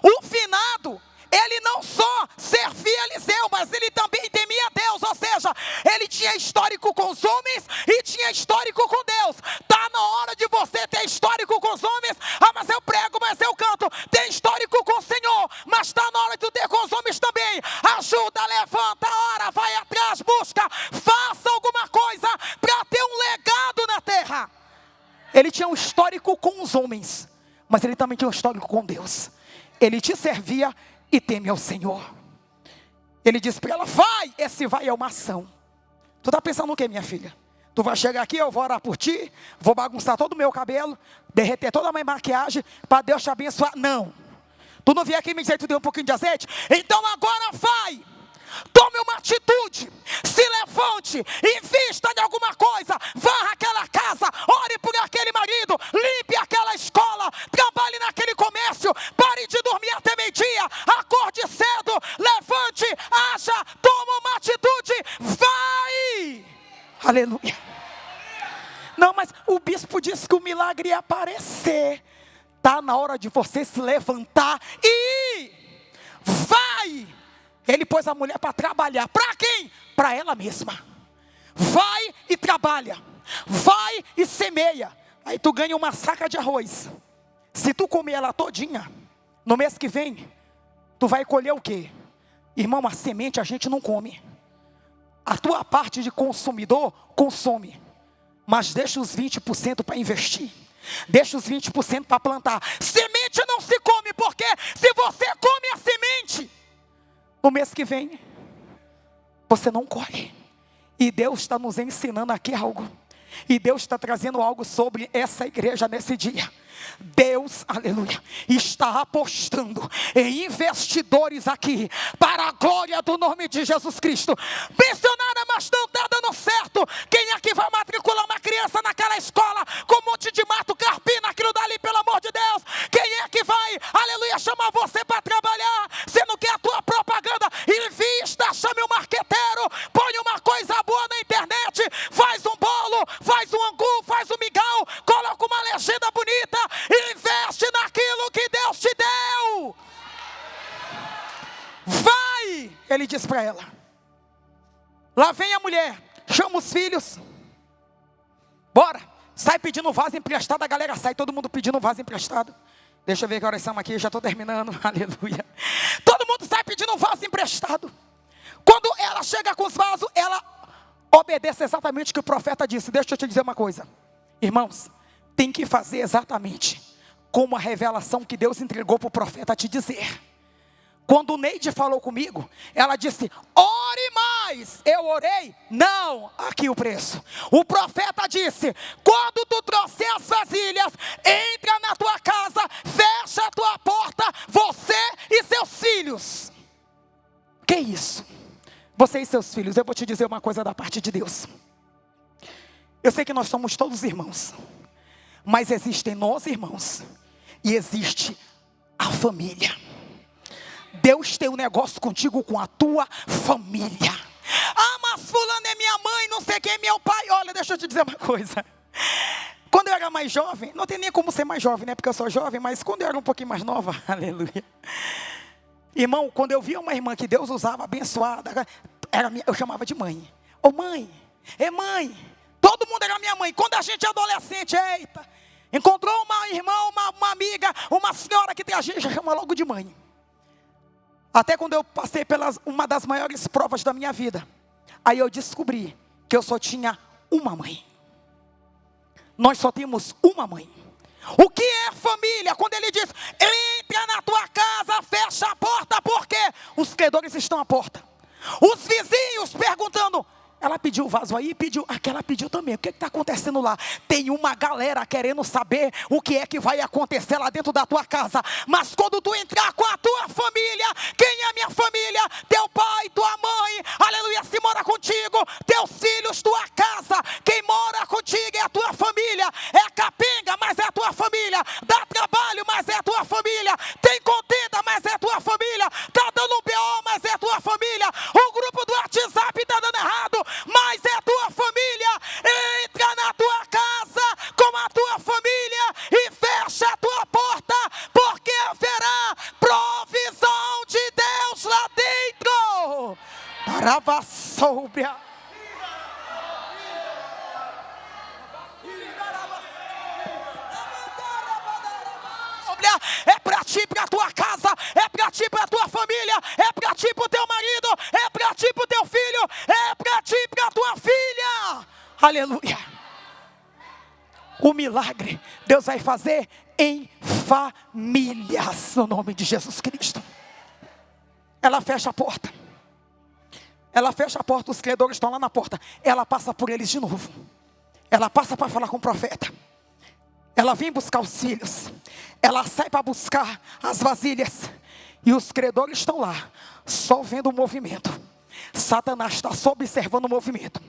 O finado, ele não só servia Eliseu, mas ele também temia Deus, ou seja, ele tinha histórico com os homens e tinha histórico com Deus. Está na hora de você ter histórico com os homens, mas eu prego, mas eu canto, tem histórico com o Senhor, mas está na hora de ter com os homens também. Ajuda, levanta, ora, vai atrás, busca, faça alguma coisa para ter um legado na terra. Ele tinha um histórico com os homens, mas ele também tinha um histórico com Deus. Ele te servia e teme ao Senhor. Ele disse para ela, vai, esse vai é uma ação. Tu está pensando o que, minha filha? Tu vai chegar aqui, eu vou orar por ti, vou bagunçar todo o meu cabelo, derreter toda a minha maquiagem, para Deus te abençoar. Não. Tu não vier aqui me dizer que tu deu um pouquinho de azeite? Então agora vai. Tome uma atitude, se levante, invista em alguma coisa, varra aquela casa, ore por aquele marido, limpe aquela escola, trabalhe naquele comércio, pare de dormir até meio-dia, acorde cedo, levante, haja, toma uma atitude, vai! Aleluia! Não, mas o bispo disse que o milagre ia aparecer. Está na hora de você se levantar e vai! Ele pôs a mulher para trabalhar. Para quem? Para ela mesma. Vai e trabalha. Vai e semeia. Aí tu ganha uma saca de arroz. Se tu comer ela todinha, no mês que vem, tu vai colher o quê? Irmão, a semente a gente não come. A tua parte de consumidor, consome. Mas deixa os 20% para investir. Deixa os 20% para plantar. Semente não se come, porque se você come a semente, no mês que vem, você não colhe. E Deus está nos ensinando aqui algo. E Deus está trazendo algo sobre essa igreja nesse dia. Deus, aleluia, está apostando em investidores aqui, para a glória do nome de Jesus Cristo. Missionária, mas não está dando certo. Quem é que vai matricular uma criança naquela escola, com um monte de mato, carpina, aquilo dali, pelo amor de Deus? Quem é que vai, aleluia, chamar você para trabalhar, sendo que a tua propaganda, invista, chame um marqueteiro, põe uma coisa boa na internet, faz um bolo, faz um angu, faz um mingau, coloca uma legenda bonita, investe naquilo que Deus te deu. Vai, ele diz para ela. Lá vem a mulher, chama os filhos, bora, sai pedindo vaso emprestado. A galera sai, todo mundo pedindo vaso emprestado. Deixa eu ver que horas são aqui, já estou terminando, aleluia. Todo mundo sai pedindo vaso emprestado. Quando ela chega com os vasos, ela obedece exatamente o que o profeta disse. Deixa eu te dizer uma coisa, irmãos, tem que fazer exatamente como a revelação que Deus entregou para o profeta te dizer. Quando o Neide falou comigo, ela disse, ore mais. Eu orei? Não, aqui o preço. O profeta disse, quando tu trouxer as vasilhas, entra na tua casa, fecha a tua porta, você e seus filhos. Que isso? Você e seus filhos. Eu vou te dizer uma coisa da parte de Deus. Eu sei que nós somos todos irmãos, mas existem nós irmãos e existe a família. Deus tem um negócio contigo, com a tua família. Ah, mas fulano é minha mãe, não sei quem é meu pai. Olha, deixa eu te dizer uma coisa. Quando eu era mais jovem, não tem nem como ser mais jovem, né? Porque eu sou jovem, mas quando eu era um pouquinho mais nova, aleluia. Irmão, quando eu via uma irmã que Deus usava, abençoada, eu chamava de mãe. Ô mãe, mãe. Todo mundo era minha mãe. Quando a gente é adolescente, eita, encontrou uma irmã, uma amiga, uma senhora que tem a gente, já chama logo de mãe. Até quando eu passei pelas uma das maiores provas da minha vida, aí eu descobri que eu só tinha uma mãe. Nós só temos uma mãe. O que é família? Quando ele diz, entra na tua casa, fecha a porta, porque os credores estão à porta. Os vizinhos perguntando, ela pediu o vaso aí, pediu, aquela pediu também, o que está acontecendo lá? Tem uma galera querendo saber o que é que vai acontecer lá dentro da tua casa. Mas quando tu entrar com a tua família, quem é a minha família? Teu pai, tua mãe, aleluia, se mora contigo, teus filhos, tua casa. Quem mora contigo é a tua família. É capenga, mas é a tua família. Dá trabalho, mas é a tua família. Tem contenda, mas é a tua família. Tá dando um BO, mas é a tua família. O grupo do WhatsApp está dando errado, mas é a tua família. Entra na tua casa com a tua família e fecha a tua porta, porque haverá provisão de Deus lá dentro. Paravassóbria. É para ti, para a tua casa, é para ti, para a tua família, é para ti, para o teu marido, é para ti, para o teu filho, é para ti, para a tua filha. Aleluia. O milagre Deus vai fazer em famílias, no nome de Jesus Cristo. Ela fecha a porta. Ela fecha a porta, os credores estão lá na porta. Ela passa por eles de novo. Ela passa para falar com o profeta. Ela vem buscar os filhos. Ela sai para buscar as vasilhas. E os credores estão lá, só vendo o movimento. Satanás está só observando o movimento.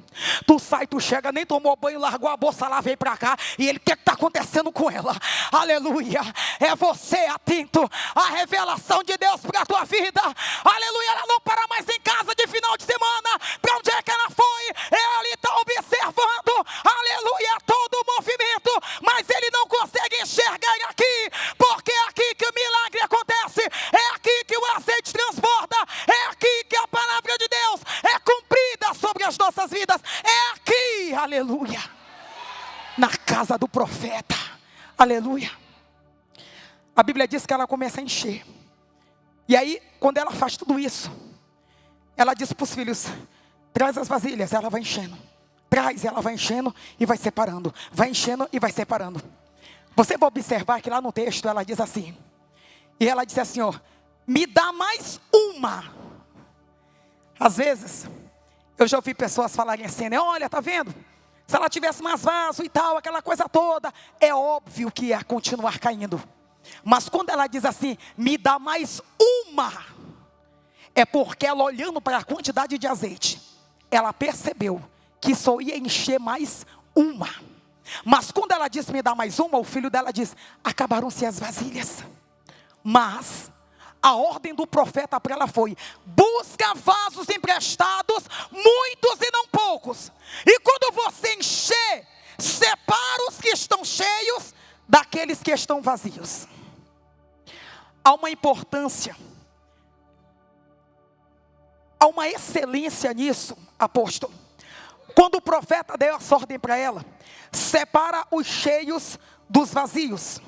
Tu sai, tu chega, nem tomou banho, largou a bolsa lá, veio para cá. E ele, o que está acontecendo com ela? Aleluia. É você atento à revelação de Deus para a tua vida. Aleluia. Ela não para mais em casa de final de semana. Para onde é que ela foi? Ele está observando, aleluia, todo o movimento. Mas ele não consegue enxergar aqui, porque é aqui que o milagre acontece. É aqui que o azeite transborda. É aqui que a palavra de Deus é cumprida sobre as nossas vidas. É aqui, aleluia, na casa do profeta, aleluia. A Bíblia diz que ela começa a encher. E aí, quando ela faz tudo isso, ela diz para os filhos, traz as vasilhas. Ela vai enchendo, traz, ela vai enchendo e vai separando, vai enchendo e vai separando. Você vai observar que lá no texto ela diz assim. E ela disse assim, ó, me dá mais uma. Às vezes, eu já ouvi pessoas falarem assim, né? Olha, tá vendo? Se ela tivesse mais vaso e tal, aquela coisa toda, é óbvio que ia continuar caindo. Mas quando ela diz assim, me dá mais uma, é porque ela olhando para a quantidade de azeite, ela percebeu que só ia encher mais uma. Mas quando ela disse, me dá mais uma, o filho dela diz, acabaram-se as vasilhas. Mas a ordem do profeta para ela foi, busca vasos emprestados, muitos e não poucos. E quando você encher, separa os que estão cheios daqueles que estão vazios. Há uma importância, há uma excelência nisso, apóstolo. Quando o profeta deu essa ordem para ela, separa os cheios dos vazios.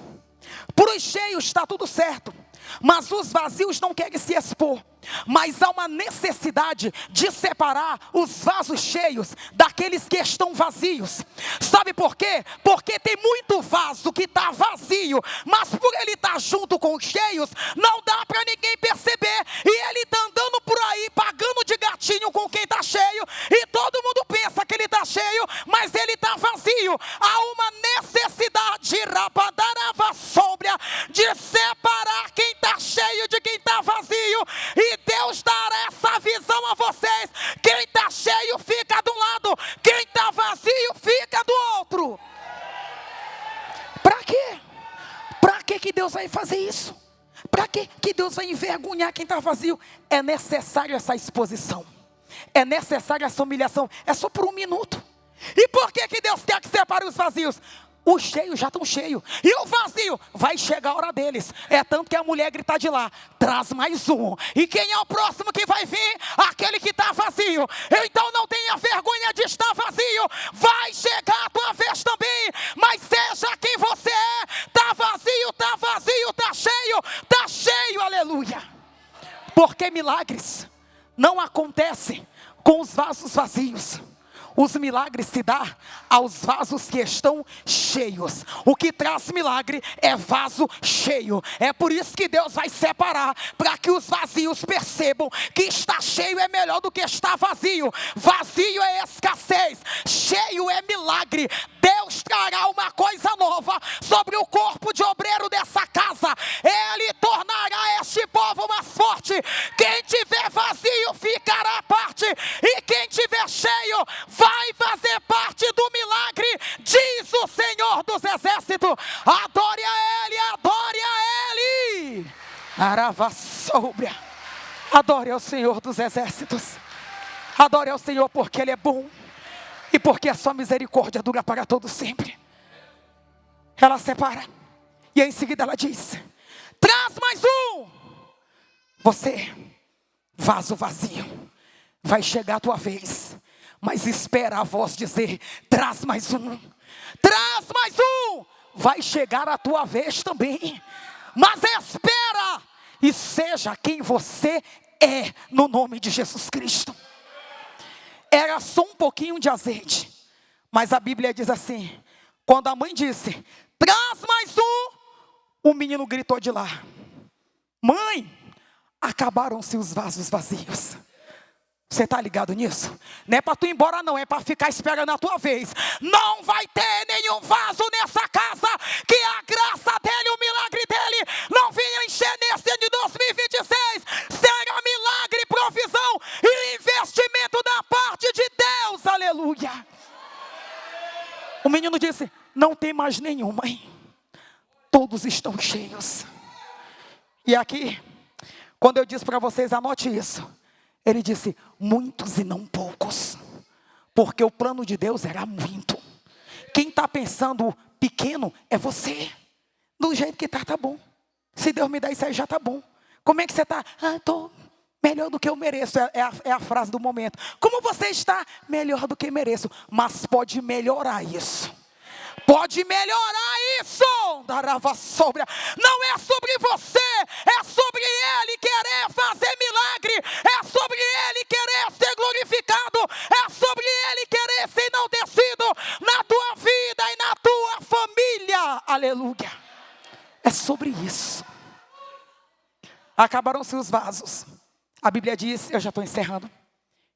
Para os cheios está tudo certo, mas os vazios não querem se expor. Mas há uma necessidade de separar os vasos cheios daqueles que estão vazios. Sabe por quê? Porque tem muito vaso que está vazio, mas por ele estar junto com os cheios, não dá para ninguém perceber. E ele está andando por aí, pagando de gatinho com quem está cheio. E todo mundo pensa que ele está cheio, mas ele está vazio. Há uma necessidade, rabadarava sóbria, de separar quem está cheio de quem está vazio. E Deus dará essa visão a vocês. Quem está cheio fica de um lado, quem está vazio fica do outro. Para quê? Para que Deus vai fazer isso? Para que Deus vai envergonhar quem está vazio? É necessário essa exposição, é necessária essa humilhação. É só por um minuto. E por que Deus quer que separe os vazios? Os cheios já estão cheios. E o vazio, vai chegar a hora deles. É tanto que a mulher grita de lá, traz mais um. E quem é o próximo que vai vir? Aquele que está vazio. Então não tenha vergonha de estar vazio. Vai chegar a tua vez também. Mas seja quem você é. Está vazio, está cheio, aleluia. Porque milagres não acontecem com os vasos vazios. Os milagres se dão aos vasos que estão cheios. O que traz milagre é vaso cheio. É por isso que Deus vai separar, para que os vazios percebam que está cheio é melhor do que está vazio. Vazio é escassez, cheio é milagre. Deus trará uma coisa nova sobre o corpo de obreiro dessa casa. Ele tornará este povo mais forte. Quem tiver vazio ficará à parte, e quem tiver cheio vai fazer parte do milagre, diz o Senhor dos Exércitos. Adore a Ele, adore a Ele. Arava sóbria. Adore ao Senhor dos Exércitos. Adore ao Senhor porque Ele é bom e porque a sua misericórdia dura para todo sempre. Ela separa e em seguida ela diz, traz mais um. Você, vaso vazio, vai chegar a tua vez. Mas espera a voz dizer, traz mais um. Traz mais um. Vai chegar a tua vez também. Mas espera e seja quem você é, no nome de Jesus Cristo. Era só um pouquinho de azeite. Mas a Bíblia diz assim, quando a mãe disse, traz mais um, o menino gritou de lá, mãe, acabaram-se os vasos vazios. Você está ligado nisso? Não é para tu ir embora não, é para ficar esperando a tua vez. Não vai ter nenhum vaso nessa casa que a graça dele, o milagre dele não venha encher nesse ano de 2026. Será milagre, provisão e investimento da parte de Deus, aleluia. O menino disse, não tem mais nenhum, mãe. Todos estão cheios. E aqui, quando eu disse para vocês, anote isso. Ele disse, muitos e não poucos. Porque o plano de Deus era muito. Quem está pensando pequeno é você. Do jeito que está, tá bom. Se Deus me dá isso aí, já tá bom. Como é que você está? Estou melhor do que eu mereço. É a frase do momento. Como você está? Melhor do que mereço. Mas pode melhorar isso. Pode melhorar isso. Não é sobre você, é sobre Ele querer fazer milagre, é sobre Ele querer ser glorificado, é sobre Ele querer ser enaltecido na tua vida e na tua família. Aleluia. Aleluia. É sobre isso. Acabaram-se os vasos. A Bíblia diz, eu já estou encerrando,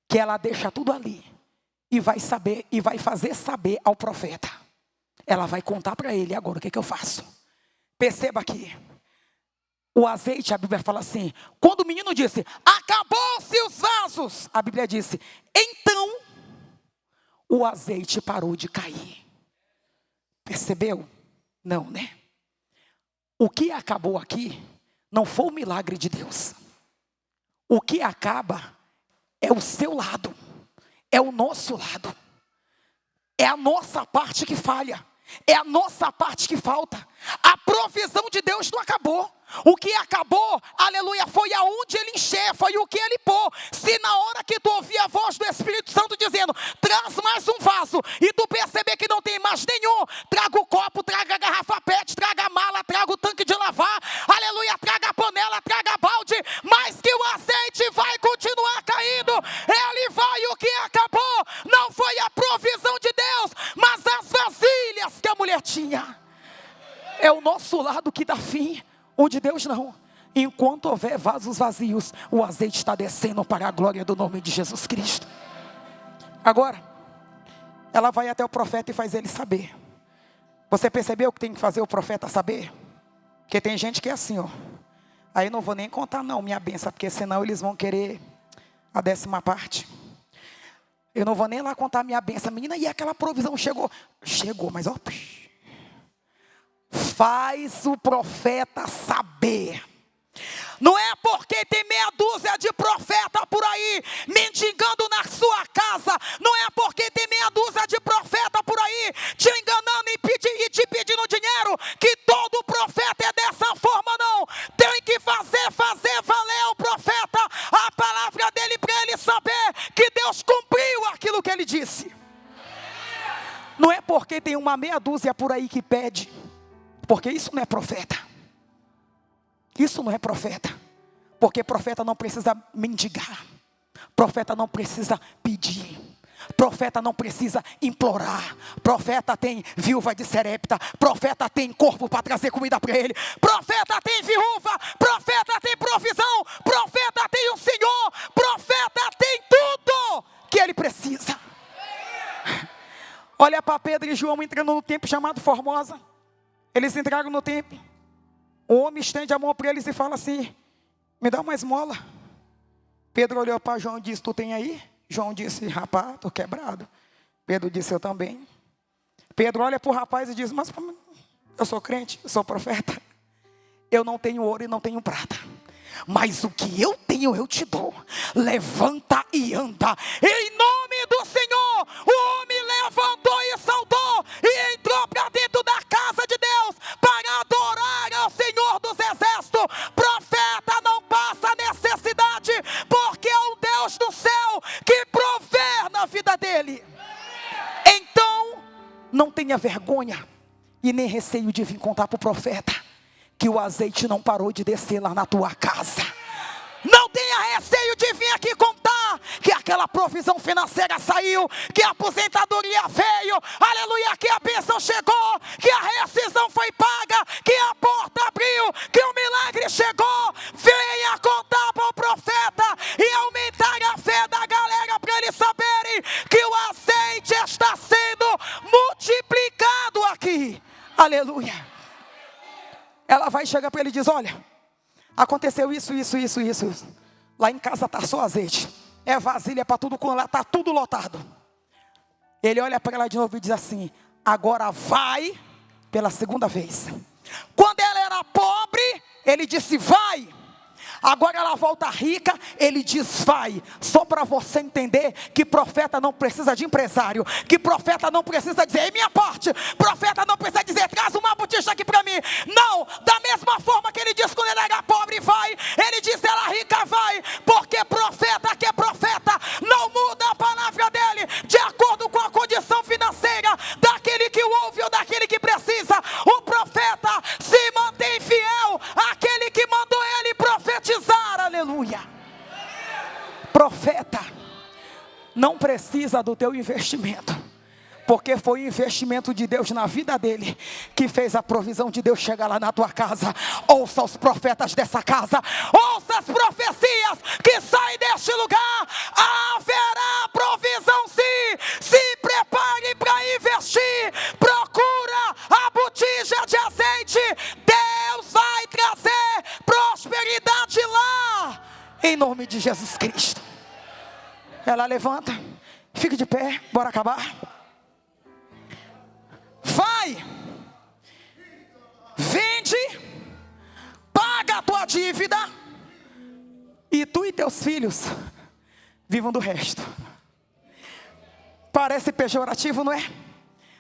que ela deixa tudo ali e vai saber, e vai fazer saber ao profeta. Ela vai contar para ele agora o que eu faço. Perceba aqui. O azeite, a Bíblia fala assim, quando o menino disse, acabou-se os vasos, a Bíblia disse, então o azeite parou de cair. Percebeu? Não, né? O que acabou aqui não foi o milagre de Deus. O que acaba é o seu lado, é o nosso lado, é a nossa parte que falha, é a nossa parte que falta. A provisão de Deus não acabou. O que acabou, aleluia, foi aonde ele encher, foi o que ele pôr. Se na hora que tu ouvir a voz do Espírito Santo dizendo, traz mais um vaso, e tu perceber que não tem mais nenhum, traga o copo, traga a garrafa PET, traga a mala, traga o tanque de lavar, aleluia, traga a panela, traga a balde, mas que o azeite vai continuar caindo. Ele vai, o que acabou não foi a provisão de Deus, mas as vasilhas que a mulher tinha. É o nosso lado que dá fim. O de Deus não. Enquanto houver vasos vazios, o azeite está descendo para a glória do nome de Jesus Cristo. Agora, ela vai até o profeta e faz ele saber. Você percebeu o que tem que fazer o profeta saber? Porque tem gente que é assim, ó. Aí não vou nem contar não minha bênção, porque senão eles vão querer a 10ª parte. Eu não vou nem lá contar minha bênção. Menina, e aquela provisão chegou? Chegou, mas ó... Faz o profeta saber. Não é porque tem meia dúzia de profeta por aí mendigando na sua casa. Não é porque tem meia dúzia de profeta por aí te enganando e te pedindo dinheiro que todo profeta é dessa forma, não. Tem que fazer valer o profeta, a palavra dele, para ele saber que Deus cumpriu aquilo que ele disse. Não é porque tem uma meia dúzia por aí que pede, porque isso não é profeta. Isso não é profeta. Porque profeta não precisa mendigar. Profeta não precisa pedir. Profeta não precisa implorar. Profeta tem viúva de Serepta. Profeta tem corpo para trazer comida para ele. Profeta tem viúva. Profeta tem provisão. Profeta tem o Senhor. Profeta tem tudo que ele precisa. Olha para Pedro e João entrando no templo chamado Formosa. Eles entraram no templo. O homem estende a mão para eles e fala assim, me dá uma esmola. Pedro olhou para João e disse, tu tem aí? João disse, rapaz, estou quebrado. Pedro disse, eu também. Pedro olha para o rapaz e diz, mas eu sou crente, eu sou profeta. Eu não tenho ouro e não tenho prata, mas o que eu tenho eu te dou. Levanta e anda. Em nome do Senhor, o homem levantou e saudou e entrou para dentro da casa de Deus para adorar ao Senhor dos Exércitos. Profeta não passa necessidade, porque é o Deus do céu que provê na vida dele. Então, não tenha vergonha e nem receio de vir contar para o profeta que o azeite não parou de descer lá na tua casa. Não tenha receio de vir aqui contar que aquela provisão financeira saiu, que a aposentadoria veio, aleluia, que a bênção chegou, que a rescisão foi paga, que a porta abriu, que o milagre chegou. Venha contar para o profeta e aumentar a fé da galera para eles saberem que o azeite está sendo multiplicado aqui. Aleluia. Ela vai chegar para ele e diz, olha, aconteceu isso. Lá em casa está só azeite. É vasilha para tudo, quando lá está tudo lotado. Ele olha para ela de novo e diz assim, agora vai pela 2ª vez. Quando ela era pobre, ele disse, vai. Agora ela volta rica, ele diz, vai. Só para você entender que profeta não precisa de empresário. Que profeta não precisa dizer, em minha parte. Profeta não precisa dizer, traz uma botija aqui para mim. Não, da mesma forma que ele disse quando ele era pobre, vai. Ele disse, ela rica, vai. Porque profeta que é profeta não muda a palavra dele de acordo com a condição financeira daquele que o ouve ou daquele que precisa. O profeta se mantém fiel àquele que mandou ele profetizar. Aleluia. Profeta não precisa do teu investimento. Porque foi o investimento de Deus na vida dele que fez a provisão de Deus chegar lá na tua casa. Ouça os profetas dessa casa, ouça as profecias que saem deste lugar. Haverá provisão sim. Se prepare para investir. Procura a botija de azeite. Deus vai trazer prosperidade lá, em nome de Jesus Cristo. Ela levanta, fica de pé, bora acabar. Vai, vende, paga a tua dívida, e tu e teus filhos vivam do resto. Parece pejorativo, não é?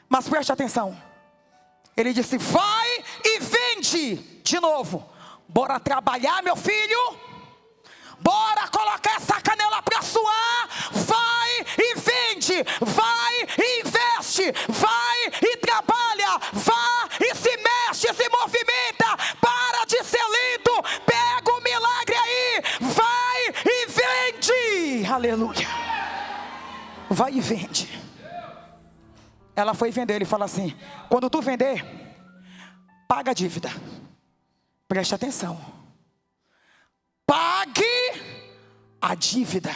Mas preste atenção. Ele disse: vai e vende. De novo, bora trabalhar, meu filho. Bora colocar essa canela para suar. Vai e vende. Vai e investe. Vai e trabalha. Vá e se mexe, se movimenta. Para de ser lento. Pega o milagre aí. Vai e vende. Aleluia. Vai e vende. Ela foi vender. Ele fala assim: quando tu vender, paga a dívida. Preste atenção. Pague a dívida.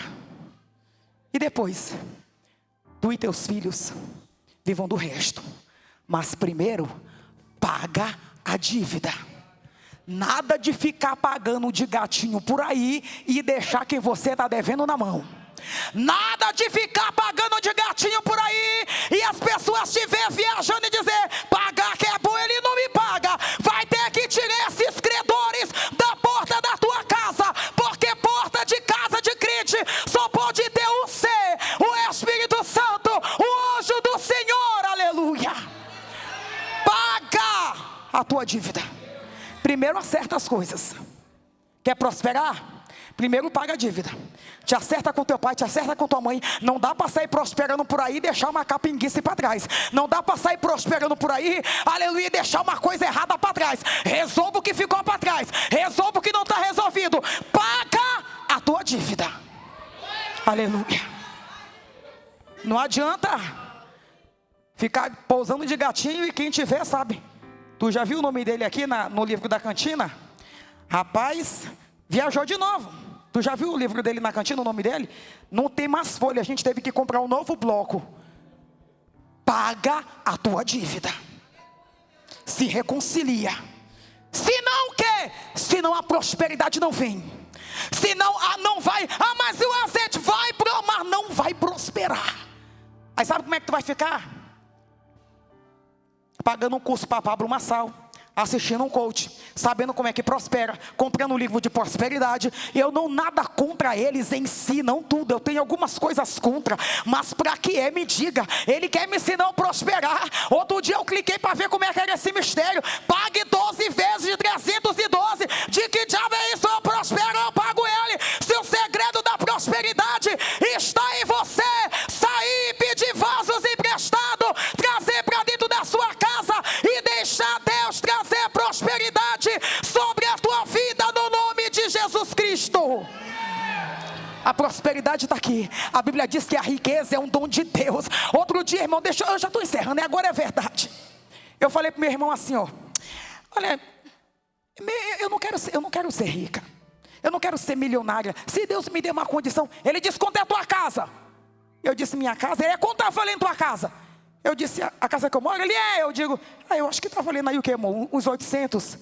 E depois, tu e teus filhos vivam do resto. Mas primeiro, paga a dívida. Nada de ficar pagando de gatinho por aí e deixar quem você está devendo na mão. Nada de ficar pagando de gatinho por aí e as pessoas te ver viajando e dizer: pagar que é bom, ele não me paga. Vai ter que tirar esses credores da porta da tua casa, porque porta de casa de crente só pode ter um ser, o Espírito Santo, o anjo do Senhor. Aleluia. Paga a tua dívida. Primeiro acerta as coisas. Quer prosperar? Primeiro paga a dívida. Te acerta com teu pai, te acerta com tua mãe. Não dá para sair prosperando por aí e deixar uma capinguice para trás. Não dá para sair prosperando por aí, aleluia, e deixar uma coisa errada para trás. Resolva o que ficou para trás. Resolva o que não está resolvido. Paga a tua dívida. Aleluia. Não adianta ficar pousando de gatinho e quem tiver sabe. Tu já viu o nome dele aqui no livro da cantina? Rapaz, viajou de novo. Tu já viu o livro dele na cantina, o nome dele? Não tem mais folha, a gente teve que comprar um novo bloco. Paga a tua dívida. Se reconcilia. Se não quer, senão a prosperidade não vem. Senão não vai. Mas o azeite vai, mas não vai prosperar. Aí sabe como é que tu vai ficar? Pagando um curso para Pablo Marçal, assistindo um coach, sabendo como é que prospera, comprando um livro de prosperidade. Eu não nada contra eles em si, não tudo, eu tenho algumas coisas contra, mas para que me diga, ele quer me ensinar a prosperar. Outro dia eu cliquei para ver como é que era esse mistério. Pague 12 vezes de 312, de que diabo é isso? Eu prospero, eu pago ele. Se o segredo da prosperidade está em você, sair, pedir vasos emprestados, trazer para dentro da sua casa e deixar Deus trazer prosperidade sobre a tua vida no nome de Jesus Cristo. A prosperidade está aqui. A Bíblia diz que a riqueza é um dom de Deus. Outro dia, irmão, eu já estou encerrando, e agora é verdade. Eu falei para o meu irmão assim, ó: olha, eu não quero ser rica. Eu não quero ser milionária. Se Deus me der uma condição. Ele disse: quanto é a tua casa? Eu disse: minha casa. Ele: quanto está valendo tua casa? Eu disse: a casa que eu moro? Ele: eu digo: eu acho que está valendo aí o que, irmão? Uns 800,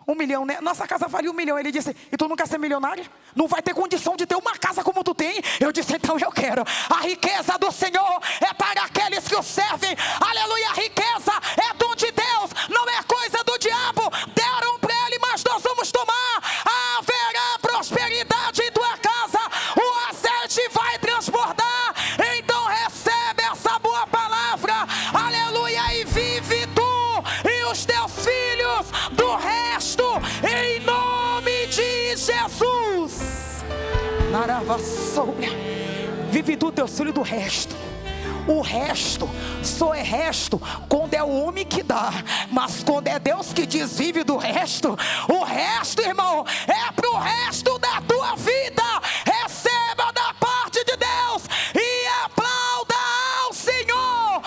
1 milhão, né? Nossa casa valia 1 milhão. Ele disse: e tu não quer ser milionário? Não vai ter condição de ter uma casa como tu tem? Eu disse: então eu quero. A riqueza do Senhor é para aqueles que o servem. Aleluia, a riqueza é dom de Deus, não é coisa do diabo. Deram para ele, mas nós vamos tomar. Haverá prosperidade em tua casa. O azeite vai transbordar. Então recebe essa boa palavra. Aleluia, e vive tu e os teus filhos do resto, em nome de Jesus. Naravassouria. Vive tu, teus filhos do resto. O resto só é resto quando é o homem que dá. Mas quando é Deus que diz vive do resto, o resto, irmão, é pro resto da tua vida. Receba da parte de Deus e aplauda ao Senhor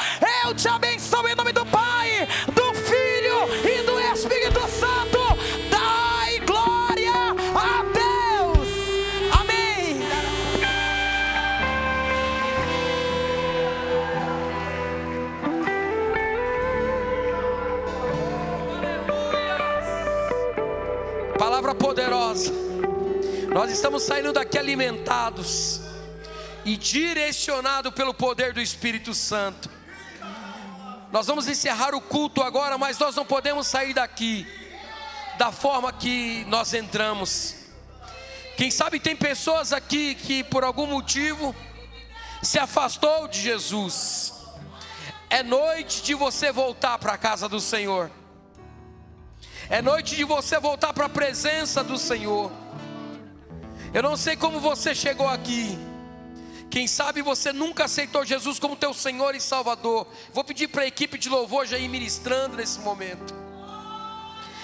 Palavra poderosa. Nós estamos saindo daqui alimentados e direcionados pelo poder do Espírito Santo. Nós vamos encerrar o culto agora, mas nós não podemos sair daqui da forma que nós entramos. Quem sabe tem pessoas aqui que por algum motivo se afastou de Jesus. É noite de você voltar para a casa do Senhor. É noite de você voltar para a presença do Senhor. Eu não sei como você chegou aqui. Quem sabe você nunca aceitou Jesus como teu Senhor e Salvador. Vou pedir para a equipe de louvor já ir ministrando nesse momento.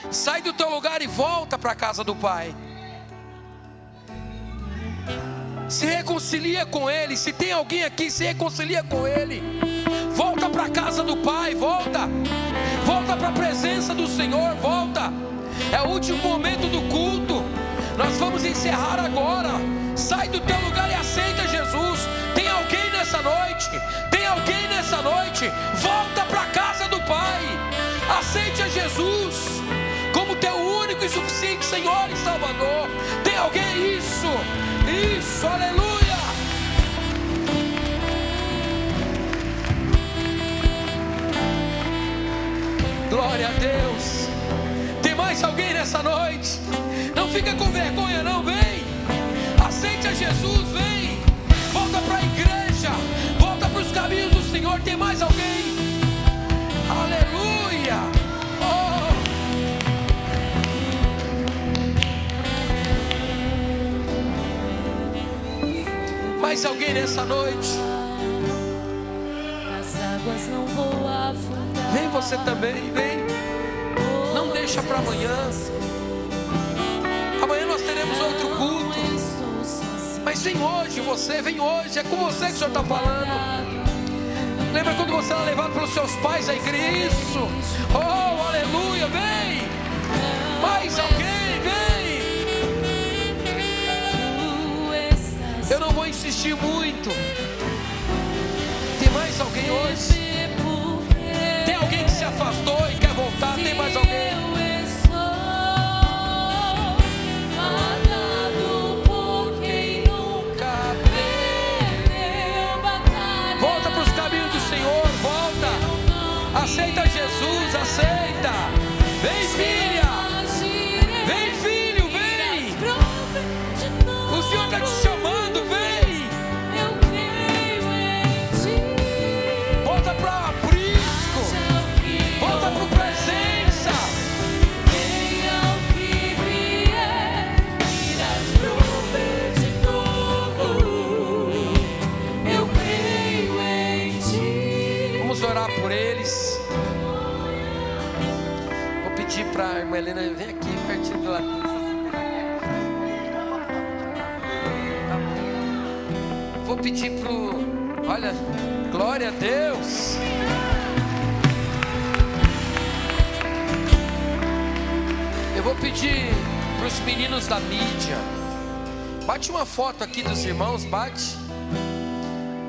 Sai do teu lugar e volta para a casa do Pai. Se reconcilia com Ele. Se tem alguém aqui, se reconcilia com Ele. Volta para a casa do Pai, volta. Volta para a presença do Senhor, volta. É o último momento do culto. Nós vamos encerrar agora. Sai do teu lugar e aceita Jesus. Tem alguém nessa noite? Tem alguém nessa noite? Volta para a casa do Pai. Aceite a Jesus como teu único e suficiente Senhor e Salvador. Tem alguém? Isso, aleluia. Glória a Deus. Tem mais alguém nessa noite? Não fica com vergonha não, vem. Aceite a Jesus, vem. Volta para a igreja. Volta para os caminhos do Senhor. Tem mais alguém? Aleluia. Mais alguém nessa noite? As águas não vou afundar. Vem você também, vem. Não deixa para amanhã. Amanhã nós teremos outro culto. Mas vem hoje você, vem hoje. É com você que o Senhor está falando. Lembra quando você era levado pelos seus pais à igreja? Isso. Oh, aleluia, vem. Mais alguém, vem. Eu não vou insistir muito. Tem mais alguém hoje? Tem alguém que se afastou e quer voltar? Tem mais alguém? Volta para os caminhos do Senhor, volta. Aceita Jesus, aceita. Vem, filha. Vem, filho, vem. O Senhor está te chamando, vem. Volta para o aprisco. Volta para o presença. Venha o que vier, irás prover de novo. Eu creio em ti. Vamos orar por eles. Vou pedir para a irmã Helena, vem aqui pertinho do lado. Vou pedir olha, glória a Deus. Eu vou pedir para os meninos da mídia. Bate uma foto aqui dos irmãos, bate.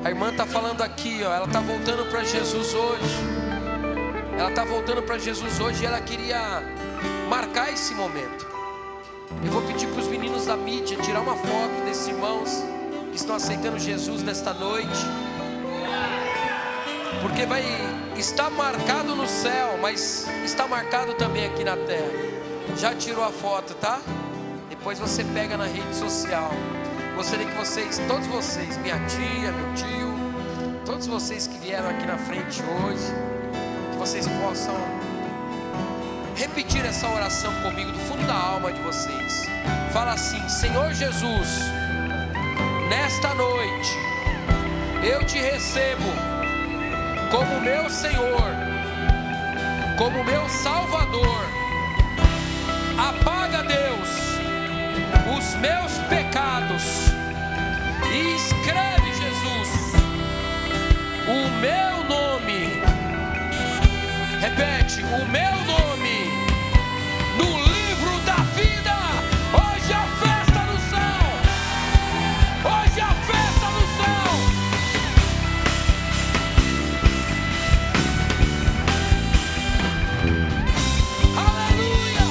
A irmã está falando aqui, ó, ela está voltando para Jesus hoje. Ela está voltando para Jesus hoje e ela queria marcar esse momento. Eu vou pedir para os meninos da mídia tirar uma foto desses irmãos que estão aceitando Jesus nesta noite, porque vai estar marcado no céu, mas está marcado também aqui na terra. Já tirou a foto, tá? Depois você pega na rede social. Gostaria que vocês, todos vocês, minha tia, meu tio, todos vocês que vieram aqui na frente hoje, que vocês possam repetir essa oração comigo do fundo da alma de vocês. Fala assim: Senhor Jesus, nesta noite eu te recebo como meu Senhor, como meu Salvador. Apaga, Deus, os meus pecados e escreve, Jesus, o meu nome. Repete: o meu nome no livro da vida. Hoje a festa no céu. Hoje a festa no céu. Aleluia.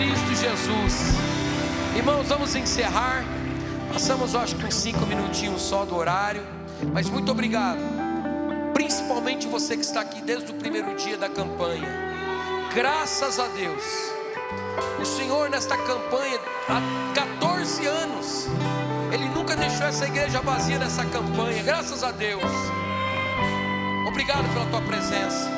Cristo Jesus. Irmãos, vamos encerrar. Passamos, acho que uns 5 minutinhos só do horário. Mas muito obrigado. Principalmente você que está aqui desde o primeiro dia da campanha. Graças a Deus. O Senhor nesta campanha há 14 anos, Ele nunca deixou essa igreja vazia nessa campanha. Graças a Deus. Obrigado pela tua presença.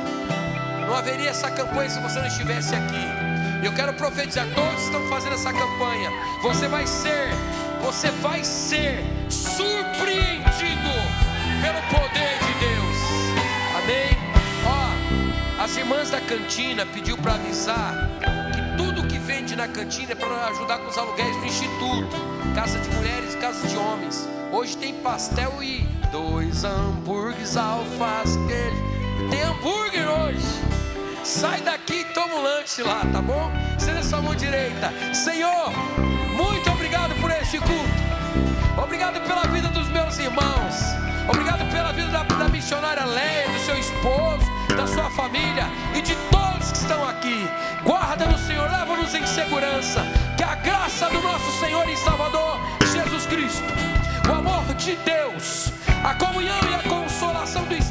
Não haveria essa campanha se você não estivesse aqui. Eu quero profetizar, todos que estão fazendo essa campanha, você vai ser surpreendido pelo poder de Deus. Amém? Ó, as irmãs da cantina pediu para avisar que tudo que vende na cantina é para ajudar com os aluguéis do instituto, casa de mulheres e casa de homens. Hoje tem pastel e 2 hambúrgueres, alface, queijo. Tem hambúrguer hoje. Sai daqui e toma um lanche lá, tá bom? Estenda sua mão direita. Senhor, muito obrigado por este culto. Obrigado pela vida dos meus irmãos. Obrigado pela vida da missionária Leia, do seu esposo, da sua família e de todos que estão aqui. Guarda-nos, Senhor, leva-nos em segurança. Que a graça do nosso Senhor e Salvador Jesus Cristo, o amor de Deus, a comunhão e a consolação do Espírito